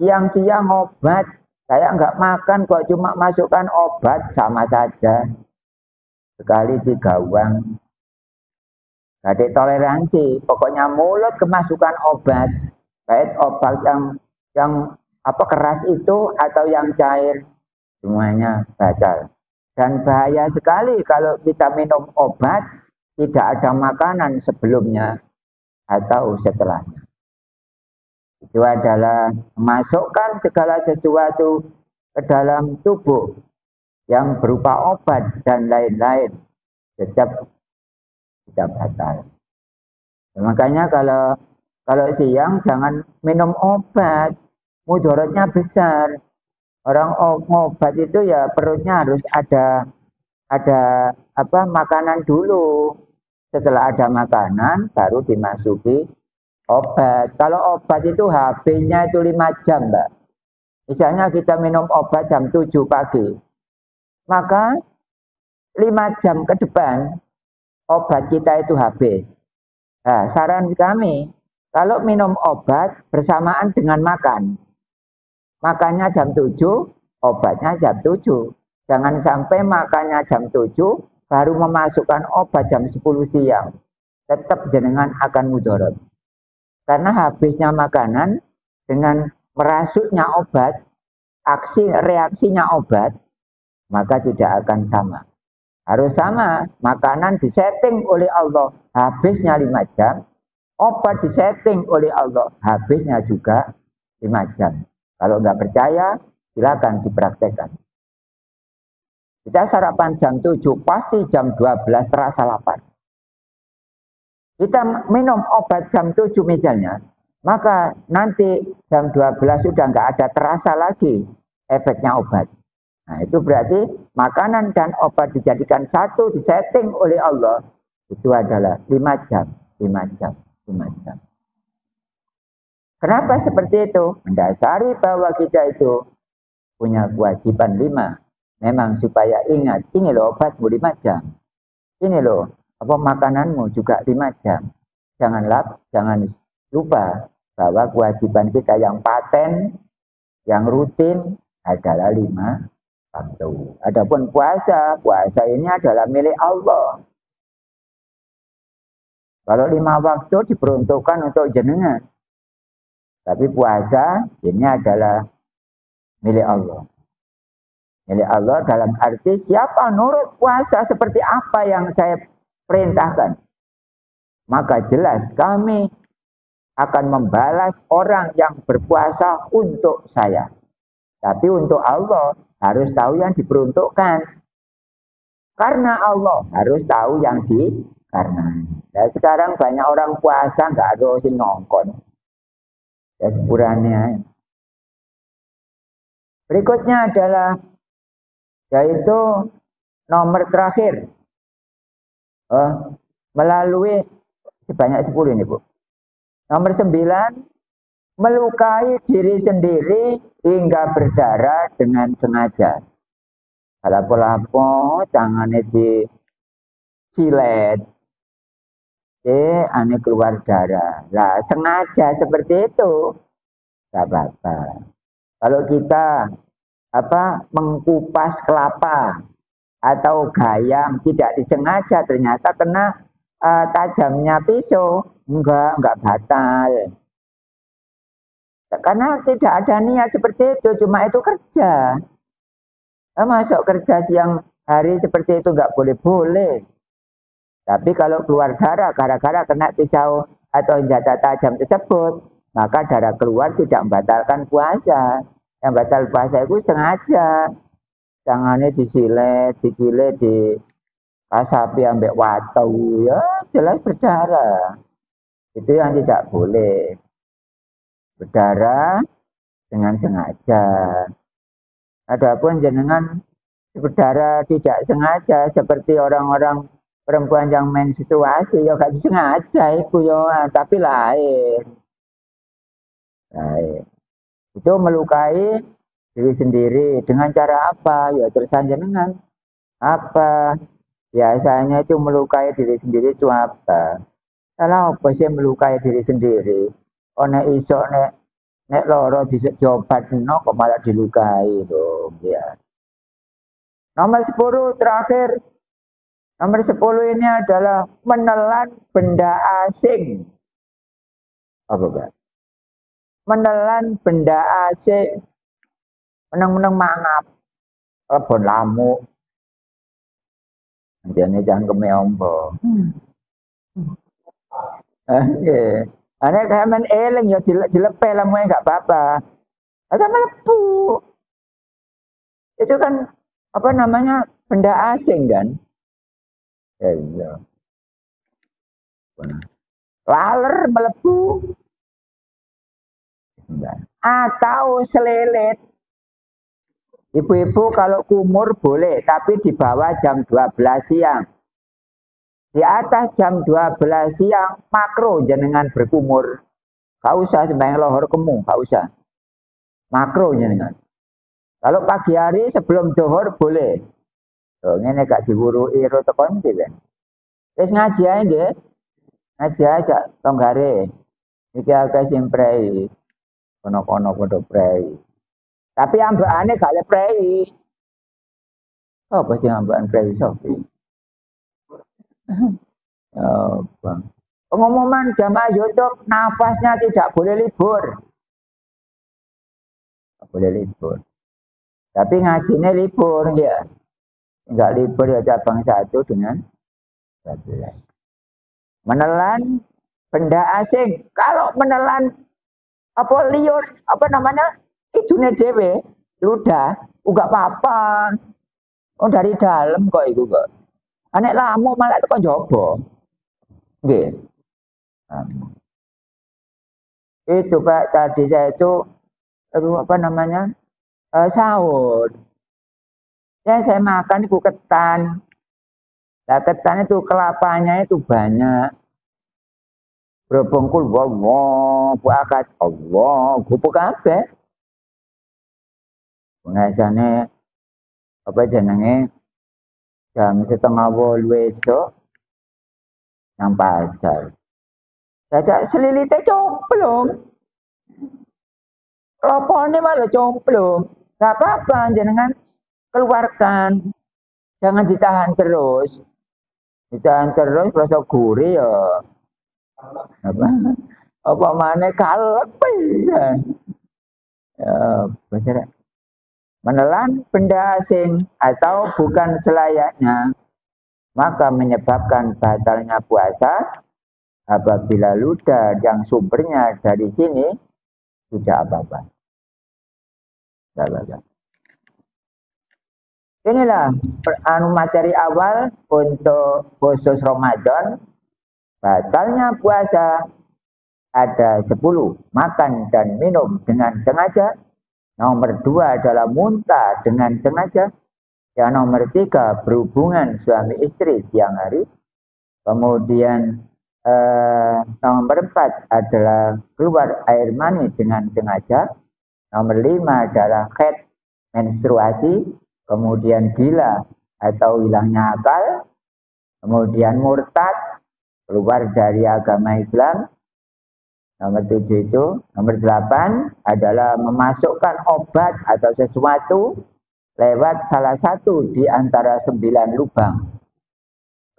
siang-siang obat, saya nggak makan kok cuma masukkan obat, sama saja. Sekali 3 uang. Jadi toleransi, pokoknya mulut kemasukan obat, baik obat yang keras itu atau yang cair, semuanya batal. Dan bahaya sekali kalau kita minum obat tidak ada makanan sebelumnya atau setelahnya. Itu adalah memasukkan segala sesuatu ke dalam tubuh yang berupa obat dan lain-lain, tetap tidak batal. Makanya kalau siang jangan minum obat, mudaratnya besar. Orang obat itu ya perutnya harus ada makanan dulu. Setelah ada makanan baru dimasuki obat. Kalau obat itu habisnya itu 5 jam, Mbak. Misalnya kita minum obat jam 7 pagi. Maka 5 jam ke depan obat kita itu habis. Nah, saran kami, kalau minum obat bersamaan dengan makan. Makannya jam 7, obatnya jam 7. Jangan sampai makannya jam 7, baru memasukkan obat jam 10 siang. Tetap jenengan akan mudarat. Karena habisnya makanan dengan merasuknya obat, reaksinya obat, maka tidak akan sama. Harus sama, makanan disetting oleh Allah, habisnya 5 jam. Obat disetting oleh Allah, habisnya juga 5 jam. Kalau nggak percaya, silakan dipraktekkan. Kita sarapan jam 7, pasti jam 12 terasa lapar. Kita minum obat jam 7 misalnya, maka nanti jam 12 sudah nggak ada terasa lagi efeknya obat. Nah, itu berarti makanan dan obat dijadikan satu, disetting oleh Allah. Itu adalah 5 jam, 5 jam, 5 jam. Kenapa seperti itu? Mendasari bahwa kita itu punya kewajiban 5. Memang supaya ingat, ini loh obatmu 5 jam. Ini loh, makananmu juga 5 jam. Jangan lupa bahwa kewajiban kita yang paten, yang rutin adalah 5 waktu. Adapun puasa ini adalah milik Allah. Kalau 5 waktu diperuntukkan untuk jenengan. Tapi puasa ini adalah milik Allah. Milik Allah dalam arti siapa nurut puasa seperti apa yang saya perintahkan. Maka jelas kami akan membalas orang yang berpuasa untuk saya. Tapi untuk Allah harus tahu yang diperuntukkan. Karena Allah harus tahu yang dikarenai. Nah, sekarang banyak orang puasa nggak ada yang ngongkon. Ya sepurannya. Berikutnya adalah yaitu nomor terakhir. Melalui sebanyak 10 ini, Bu. Nomor 9, melukai diri sendiri hingga berdarah dengan sengaja. Lapo-lapo tangannya disilet, ane keluar darah. Lah sengaja seperti itu, tidak apa-apa. Kalau kita mengkupas kelapa atau gayam tidak disengaja ternyata kena tajamnya pisau, enggak batal. Karena tidak ada niat seperti itu, cuma itu kerja. Masuk kerja siang hari seperti itu enggak boleh-boleh. Tapi kalau keluar darah gara-gara kena pisau atau senjata tajam tersebut, maka darah keluar tidak membatalkan puasa. Yang batal puasa itu sengaja. Tangannya disilet, dikilet, dikasapi ambek watu, ya jelas berdarah. Itu yang tidak boleh. berdarah dengan sengaja. Adapun jenengan berdarah tidak sengaja seperti orang-orang perempuan yang menstruasi ya gak disengaja itu ya, tapi lain. Lain. Itu melukai diri sendiri dengan cara apa? Ya terusan jenengan. Apa? Biasanya itu melukai diri sendiri itu apa? Kalau apa sih melukai diri sendiri? Oh nek iso nek loro diobat no kok malah dilukai dong ya. Nomor 10 terakhir. Nomor 10 ini adalah menelan benda asing. Apa Pak? Menelan benda asing. Meneng-meneng mangap. Rebon lamuk. Jadi jangkeme ombo. Nggih. Ane kamen eling ya dilepeh lamuke gak apa-apa. Ada mlebu. Itu kan apa namanya? Benda asing kan? Ya iya. Laler mlebu. Atau selelet. Ibu-ibu kalau kumur boleh, tapi di bawah jam 12 siang. Di atas jam 12 siang, makro jenengan berkumur. Gak usah sembahyang lohor kemu, gak usah. Makro jenengan. Kalau pagi hari sebelum dohor boleh. Oh, ini gak diwurui roto konti kan. Terus ngaji aja nggih. Ngaji aja tonggare. Iki akeh sing prei. Kono-kono padha prei. Tapi ambekane gak le prei. Apa sih ambekan prei sopi? Oh, bang. Pengumuman jamaah YouTube, nafasnya tidak boleh libur. Tidak boleh libur. Tapi ngajinya libur ya. Enggak libur ya cabang satu dengan satu lain. Menelan benda asing. Kalau menelan apa liur, apa namanya? Idune dhewe, ludah, enggak apa-apa. Oh dari dalam kok itu kok. Anek lamu malah itu kok jobo. Nggih. Itu Pak tadi saya itu apa namanya? Sahur. Ya saya makan itu ketan. Nah, ketan itu kelapanya itu banyak. Berbungkul Allah, buakat Allah, gupuk kabeh. Pengasane apa jenenge jam 7:30 esuk nang pasar. Dadak selilite cemplung. Lopone malah cemplung. Gak apa-apa jenengan keluarkan. Jangan ditahan terus. Ditahan terus rasa gurih ya. Apa mana kalep pisan. Ya, menelan benda asing atau bukan selayaknya maka menyebabkan batalnya puasa apabila ludah yang sumbernya dari sini tidak apa-apa. Inilah materi awal untuk khusus Ramadan. Batalnya puasa ada 10. Makan dan minum dengan sengaja. Nomor 2 adalah muntah dengan sengaja. Yang nomor 3 berhubungan suami istri siang hari. Kemudian nomor 4 adalah keluar air mani dengan sengaja. Nomor 5 adalah haid menstruasi. Kemudian gila atau hilangnya akal. Kemudian murtad, keluar dari agama Islam. Nomor 7 itu. Nomor 8 adalah memasukkan obat atau sesuatu lewat salah satu di antara 9 lubang.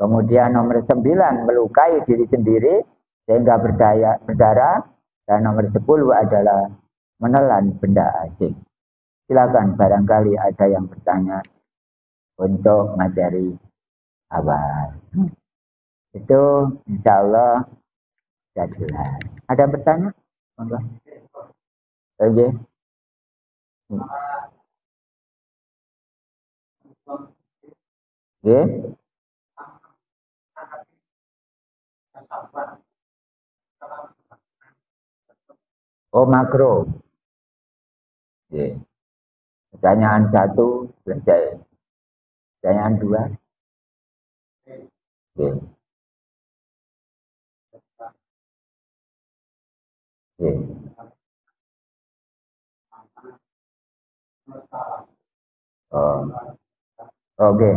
Kemudian nomor 9 melukai diri sendiri sehingga berdarah. Dan nomor 10 adalah menelan benda asing. Silakan barangkali ada yang bertanya untuk materi awal. Itu insya Allah sudah jelas. Ada yang bertanya? Oke. Okay. Okay. Oh, makro. Oke. Pertanyaan 1 selesai. Pertanyaan 2. Oke. Oke. Oh. Oke.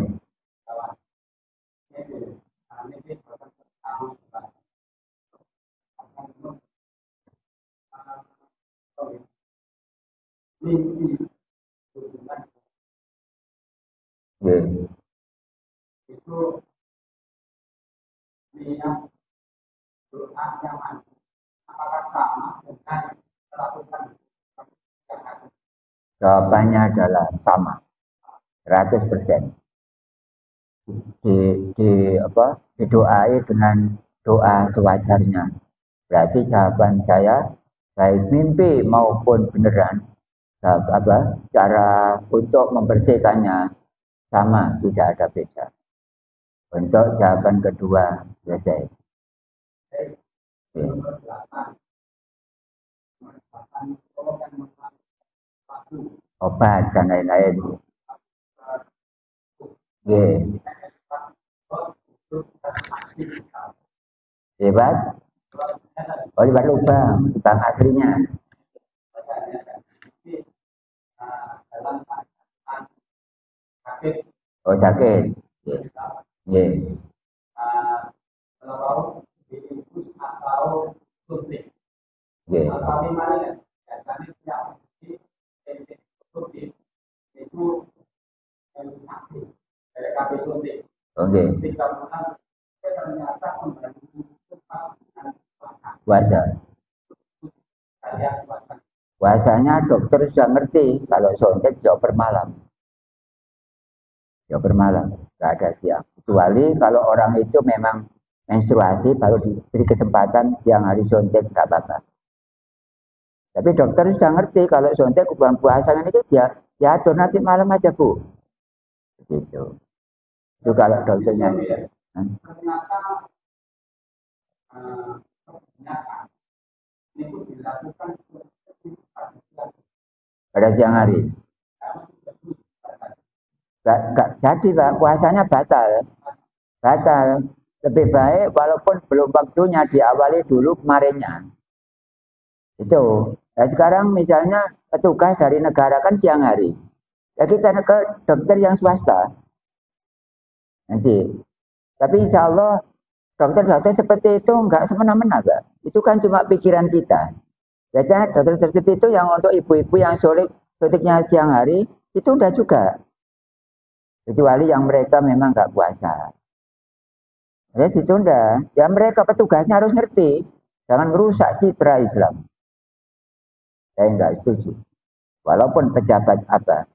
Oke. Jawabannya adalah sama, 100%. Di, didoai dengan doa sewajarnya. Berarti jawaban saya baik mimpi maupun beneran, cara untuk membersihkannya sama, tidak ada beda. Untuk jawaban kedua selesai. Obat dan lain-lain. Hebat. Oh, libat lubang aslinya. Oh, sakit. Nggih. Nggih. Oke. Puasa. Puasanya dokter sudah ngerti kalau suntik jauh bermalam. Jauh bermalam, nggak ada siang. Kecuali kalau orang itu memang menstruasi baru diberi kesempatan siang hari suntik nggak apa-apa. Tapi dokter sudah ngerti kalau suntik bulan puasa ini dia diatur nanti malam aja bu. Begitu. Itu kalau dokternya. Pada siang hari. Gak jadi Pak, puasanya batal. Batal. Lebih baik walaupun belum waktunya diawali dulu kemarinnya. Itu. Nah, sekarang misalnya petugas dari negara kan siang hari. Ya kita ke dokter yang swasta. Nanti. Tapi insya Allah dokter-dokter seperti itu nggak semena-mena, Pak. Itu kan cuma pikiran kita. Biasanya dokter seperti itu yang untuk ibu-ibu yang suntiknya siang hari, itu udah juga. Kecuali yang mereka memang nggak puasa. Ya ditunda. Ya mereka petugasnya harus ngerti. Jangan merusak citra Islam. Saya nggak setuju. Walaupun pejabat apa,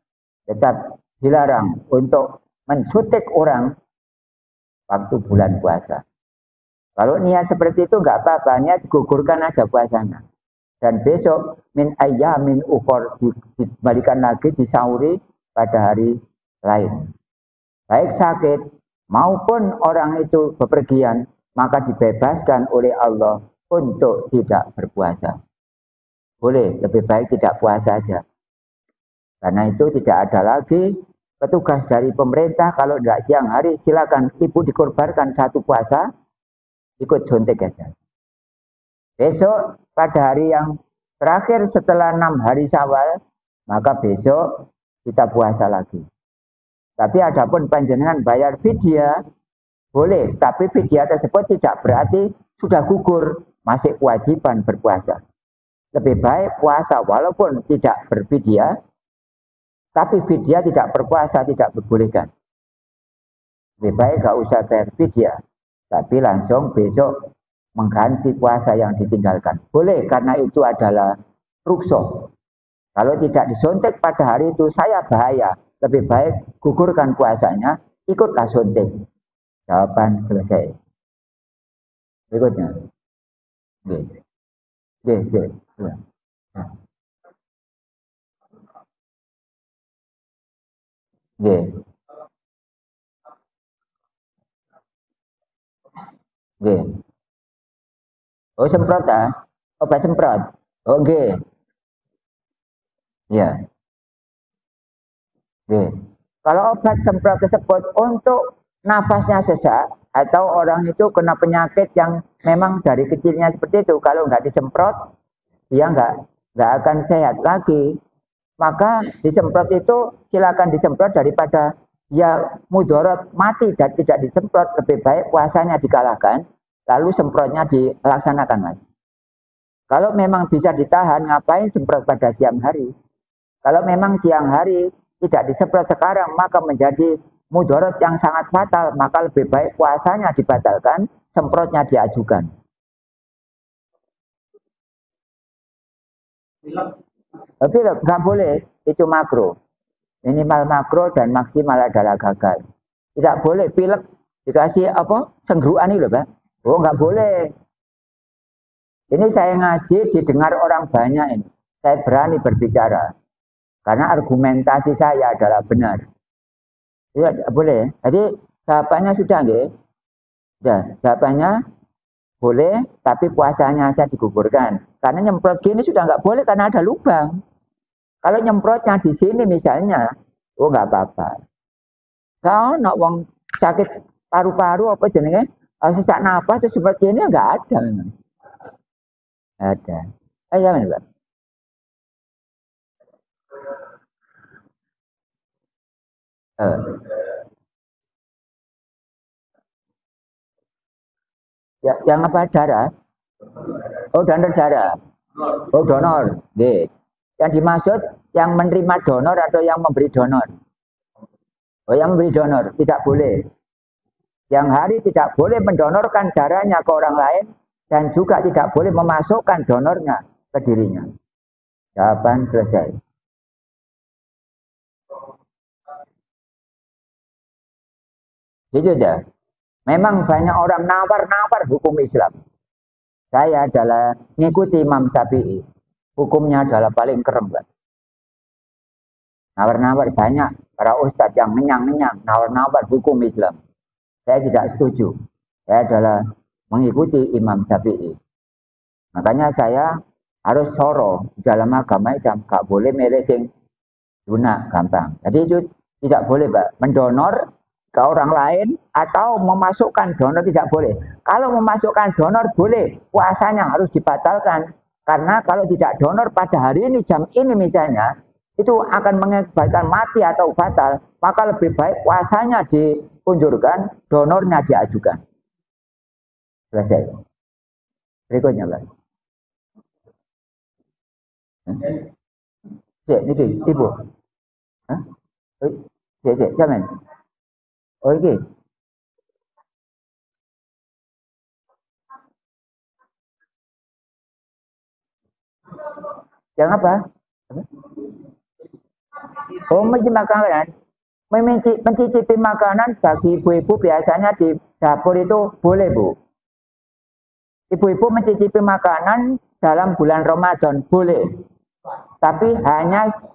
tetap dilarang untuk mensuntik orang waktu bulan puasa. Kalau niat seperti itu nggak apa-apa, niat digugurkan aja puasanya. Dan besok min ayyamin ukhor dikembalikan lagi disauri pada hari lain. Baik sakit maupun orang itu bepergian, maka dibebaskan oleh Allah untuk tidak berpuasa. Boleh, lebih baik tidak puasa saja. Karena itu tidak ada lagi petugas dari pemerintah kalau tidak siang hari silakan ibu dikorbankan satu puasa ikut suntik saja. Besok pada hari yang terakhir setelah 6 hari Syawal, maka besok kita puasa lagi. Tapi adapun panjenengan bayar fidyah boleh, tapi fidyah tersebut tidak berarti sudah gugur, masih kewajiban berpuasa. Lebih baik puasa walaupun tidak berfidyah, tapi fidyah tidak berpuasa tidak dibolehkan. Lebih baik gak usah bayar fidyah, tapi langsung besok mengganti puasa yang ditinggalkan. Boleh, karena itu adalah ruksoh. Kalau tidak disuntik pada hari itu, saya bahaya. Lebih baik gugurkan puasanya, ikutlah suntik. Jawaban selesai. Berikutnya. Oke. Oke. Ya. Oke. Oke. Oh semprot ah? Obat semprot. Oke. Ya. Oke. Kalau obat semprot tersebut untuk nafasnya sesak atau orang itu kena penyakit yang memang dari kecilnya seperti itu, kalau nggak disemprot dia nggak akan sehat lagi. Maka disemprot itu silakan disemprot daripada dia mudorot mati dan tidak disemprot, lebih baik puasanya dikalahkan lalu semprotnya dilaksanakan, Mas. Kalau memang bisa ditahan, ngapain semprot pada siang hari? Kalau memang siang hari tidak disemprot sekarang, maka menjadi mudorot yang sangat fatal, maka lebih baik puasanya dibatalkan, semprotnya diajukan. Tapi nggak boleh, itu makro. Minimal makro dan maksimal adalah gagal. Tidak boleh pilek dikasih apa? Sengguruan ini loh, Pak. Oh, nggak boleh. Ini saya ngaji didengar orang banyak ini. Saya berani berbicara. Karena argumentasi saya adalah benar. Tidak boleh. Jadi jawabannya sudah nggih. Sudah, jawabannya boleh, tapi puasanya saja digugurkan. Karena nyemprot gini sudah nggak boleh karena ada lubang. Kalau nyemprotnya di sini misalnya, oh nggak apa-apa. Kalau nak wong sakit paru-paru apa jenenge, sesak napas terus semprot gini nggak ada. Ada. Ayo Mbak. Ya, yang apa darah? Oh, donor darah. Oh, donor. Nggih. Yang dimaksud yang menerima donor atau yang memberi donor? Oh, yang memberi donor tidak boleh. Yang hari tidak boleh mendonorkan darahnya ke orang lain dan juga tidak boleh memasukkan donornya ke dirinya. Jawaban selesai. Itu aja. Memang banyak orang nawar-nawar hukum Islam. Saya adalah mengikuti Imam Syafi'i. Hukumnya adalah paling keren, Pak. Nawar-nawar banyak para ustadz yang menyang-menyang nawar-nawar hukum Islam. Saya tidak setuju. Saya adalah mengikuti Imam Syafi'i. Makanya saya harus soro dalam agama Islam. Gak boleh milih sing lunak gampang. Jadi itu tidak boleh, Pak. Mendonor ke orang lain atau memasukkan donor tidak boleh. Kalau memasukkan donor boleh, puasanya harus dibatalkan. Karena kalau tidak donor pada hari ini, jam ini misalnya, itu akan mengakibatkan mati atau fatal. Maka lebih baik puasanya diunjurkan, donornya diajukan. Selesai. Berikutnya, Pak. Ini Ibu. Hah? Jangan. Oh, ini. Yang apa? Oh, makanan. Mencicipi makanan bagi ibu-ibu biasanya di dapur itu boleh, Bu. Ibu-ibu mencicipi makanan dalam bulan Ramadan boleh. Tapi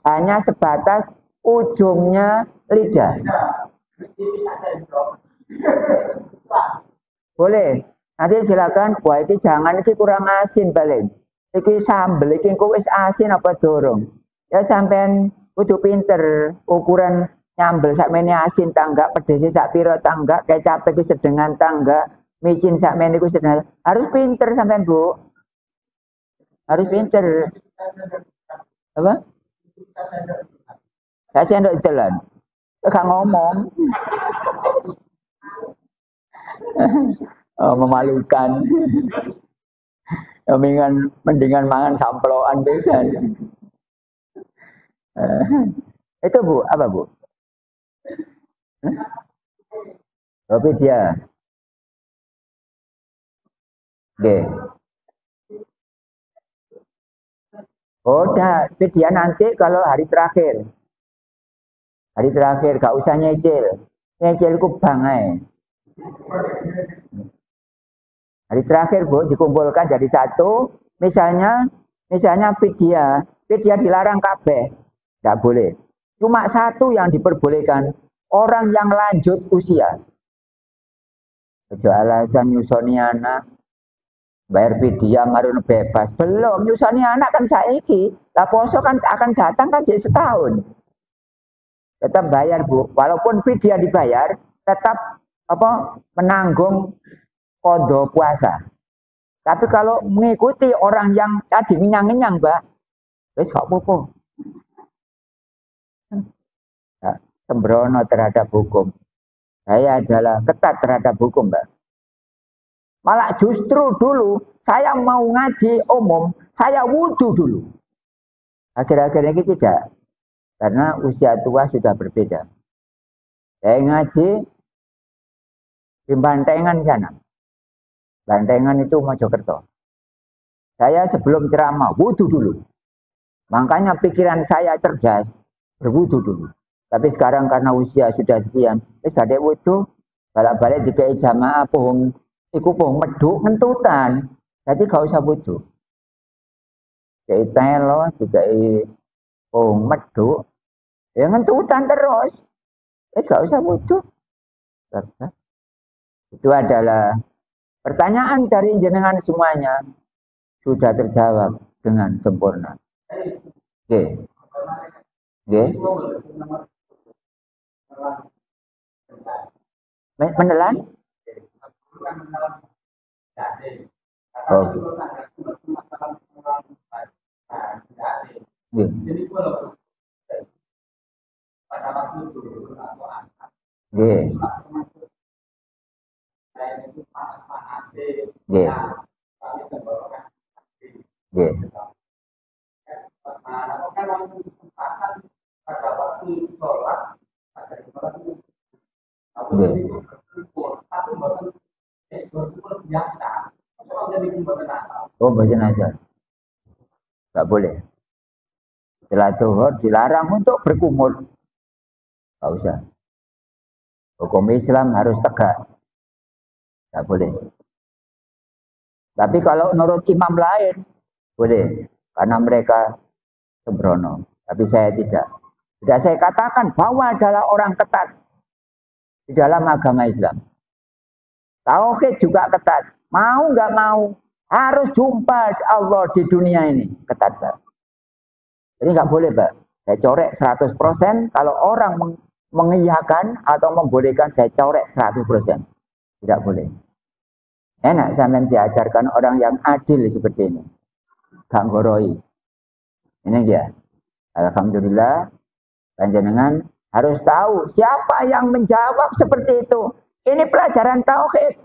hanya sebatas ujungnya lidah. Boleh. Nanti silakan, wah ini jangan ini kurang asin balik. Iki sambel iki engko wis asin apa dorong. Ya sampean kudu pinter ukuran nyambel sakmene asin tangga pedese sak pira tangga kecap iki sedengan tangga micin sakmene iku sedengan. Harus pinter sampean, Bu. Harus pinter. Apa? Saya sendok jalan. Gak ngomong. Oh, memalukan. Mendingan mangan samploan bisa. Itu Bu, apa Bu? Tapi dia. Oke. Oh, dia nanti kalau hari terakhir. Hari terakhir, gak usah nyicil. Nyicil ku bangai. Hari terakhir, Bu, dikumpulkan jadi satu. Misalnya vidya dilarang kabeh. Tidak boleh. Cuma satu yang diperbolehkan. Orang yang lanjut usia. Kecuali alasan nyusoni anak. Bayar fidyah marun bebas. Belum, nyusani anak kan saiki. Lah poso kan akan datang kan jadi setahun. Tetap bayar, Bu. Walaupun fidyah dibayar, tetap apa menanggung qadha puasa. Tapi kalau mengikuti orang yang tadi ngenyang-ngenyang, Mbak, wis gak apa-apa. Nah, sembrono terhadap hukum. Saya adalah ketat terhadap hukum, Mbak. Malah justru dulu saya mau ngaji umum, saya wudhu dulu. Akhir-akhir ini tidak, karena usia tua sudah berbeda. Saya ngaji di Bantengan sana. Bantengan itu Mojokerto. Saya sebelum ceramah wudhu dulu. Makanya pikiran saya cerdas, berwudhu dulu. Tapi sekarang karena usia sudah sekian, wis ada wudhu, balik-balik dikai jamaah pohon. Iku pohon meduk ngentutan, jadi gak usah wudhu. Dikai telo, dikai pohon meduk, ya ngentutan terus. Gak usah wudhu. Itu adalah pertanyaan dari jenengan semuanya sudah terjawab dengan sempurna. Oke. Oke. Menelan? Oh. Oke. Oke. Oke. Oke. Oh, baca nazar. Gak boleh. Setelah zuhur dilarang untuk berkumur. Gak usah. Hukum Islam harus tegak. Gak boleh. Tapi kalau menurut imam lain, boleh. Karena mereka sembrono. Tapi saya tidak. Tidak saya katakan bahwa adalah orang ketat di dalam agama Islam. Tauhid juga ketat. Mau nggak mau, harus jumpa Allah di dunia ini. Ketat, Pak. Jadi nggak boleh, Pak. Saya corek 100%. Kalau orang mengiyakan atau membolehkan, saya corek 100%. Tidak boleh. Enak sampai diajarkan orang yang adil seperti ini. Gak ngoroi. Ini dia. Alhamdulillah, panjenengan harus tahu siapa yang menjawab seperti itu. Ini pelajaran tauhid.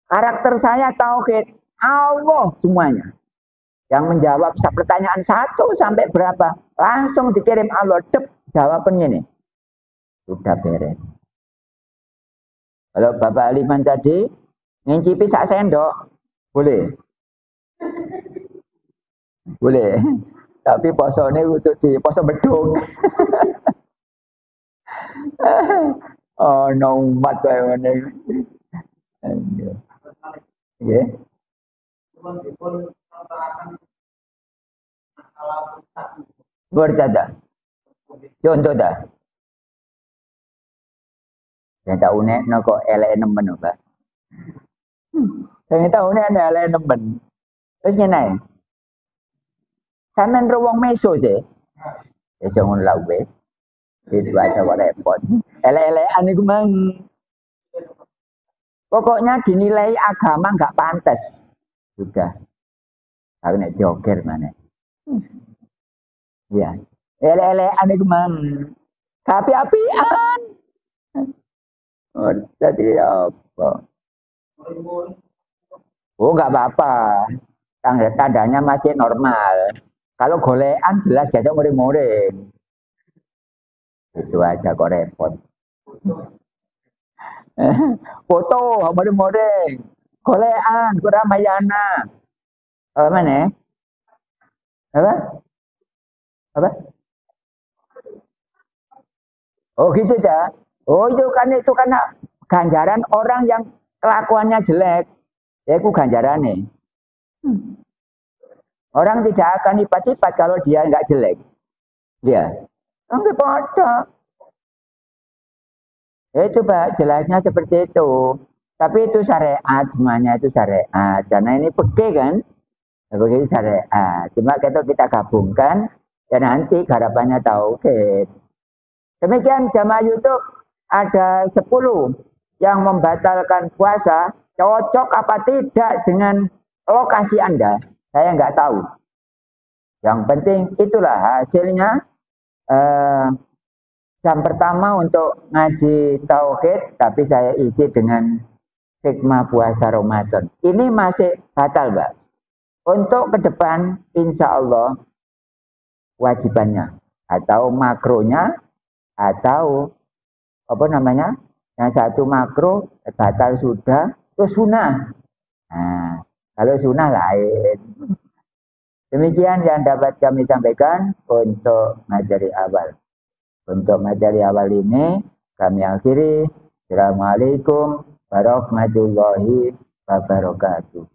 Karakter saya tauhid. Allah semuanya. Yang menjawab pertanyaan 1 sampai berapa. Langsung dikirim Allah. Dep, jawabannya ini. Sudah beres. Kalau Bapak Aliman tadi ngincipi sak sendok, boleh. Boleh. Tapi poso ini untuk di poso bedung. Oh, no umat kayak ngene. Nggih. Bercanda. Contoh dah. Yang tahu nek kok elek nemen, Pak. Yang tahu nek elek nemen. Wis ngene. Sampeyan ro wong meso sih. Ya jangan lawe. Itu aja kok repot. Elek-elekan iku mang. Pokoknya dinilai agama enggak pantas. Sudah. Aku nek joger mana. Ya. Elek-elekan iku mang. Api-apian. Oh, jadi apa? Oh, enggak apa-apa. Tandanya masih normal. Kalau golekan jelas gak muring-muring. Itu aja kok repot. Foto muring-muring. Golekan kurang mayana. Mana? Apa? Apa? Oh gitu ya. Oh itu karena ganjaran orang yang kelakuannya jelek. Ya itu ganjarannya. Orang tidak akan lipat-lipat kalau dia nggak jelek. Dia. Enggak pada. Itu Pak, jelasnya seperti itu. Tapi itu syariat, semuanya itu syariat. Karena ini peke kan, begitu syariat. Cuma kita gabungkan, dan nanti harapannya tauhid. Demikian jamaah YouTube ada 10 yang membatalkan puasa, cocok apa tidak dengan lokasi Anda, saya nggak tahu. Yang penting itulah hasilnya. Jam pertama untuk ngaji tauhid, tapi saya isi dengan hikmah puasa Ramadan. Ini masih batal, Mbak. Untuk ke depan, insya Allah wajibannya atau makronya atau apa namanya? Yang satu makro batal sudah, terus sunnah. Nah, kalau sunnah lain. Demikian yang dapat kami sampaikan untuk materi awal. Untuk materi awal ini kami akhiri. Assalamualaikum warahmatullahi wabarakatuh.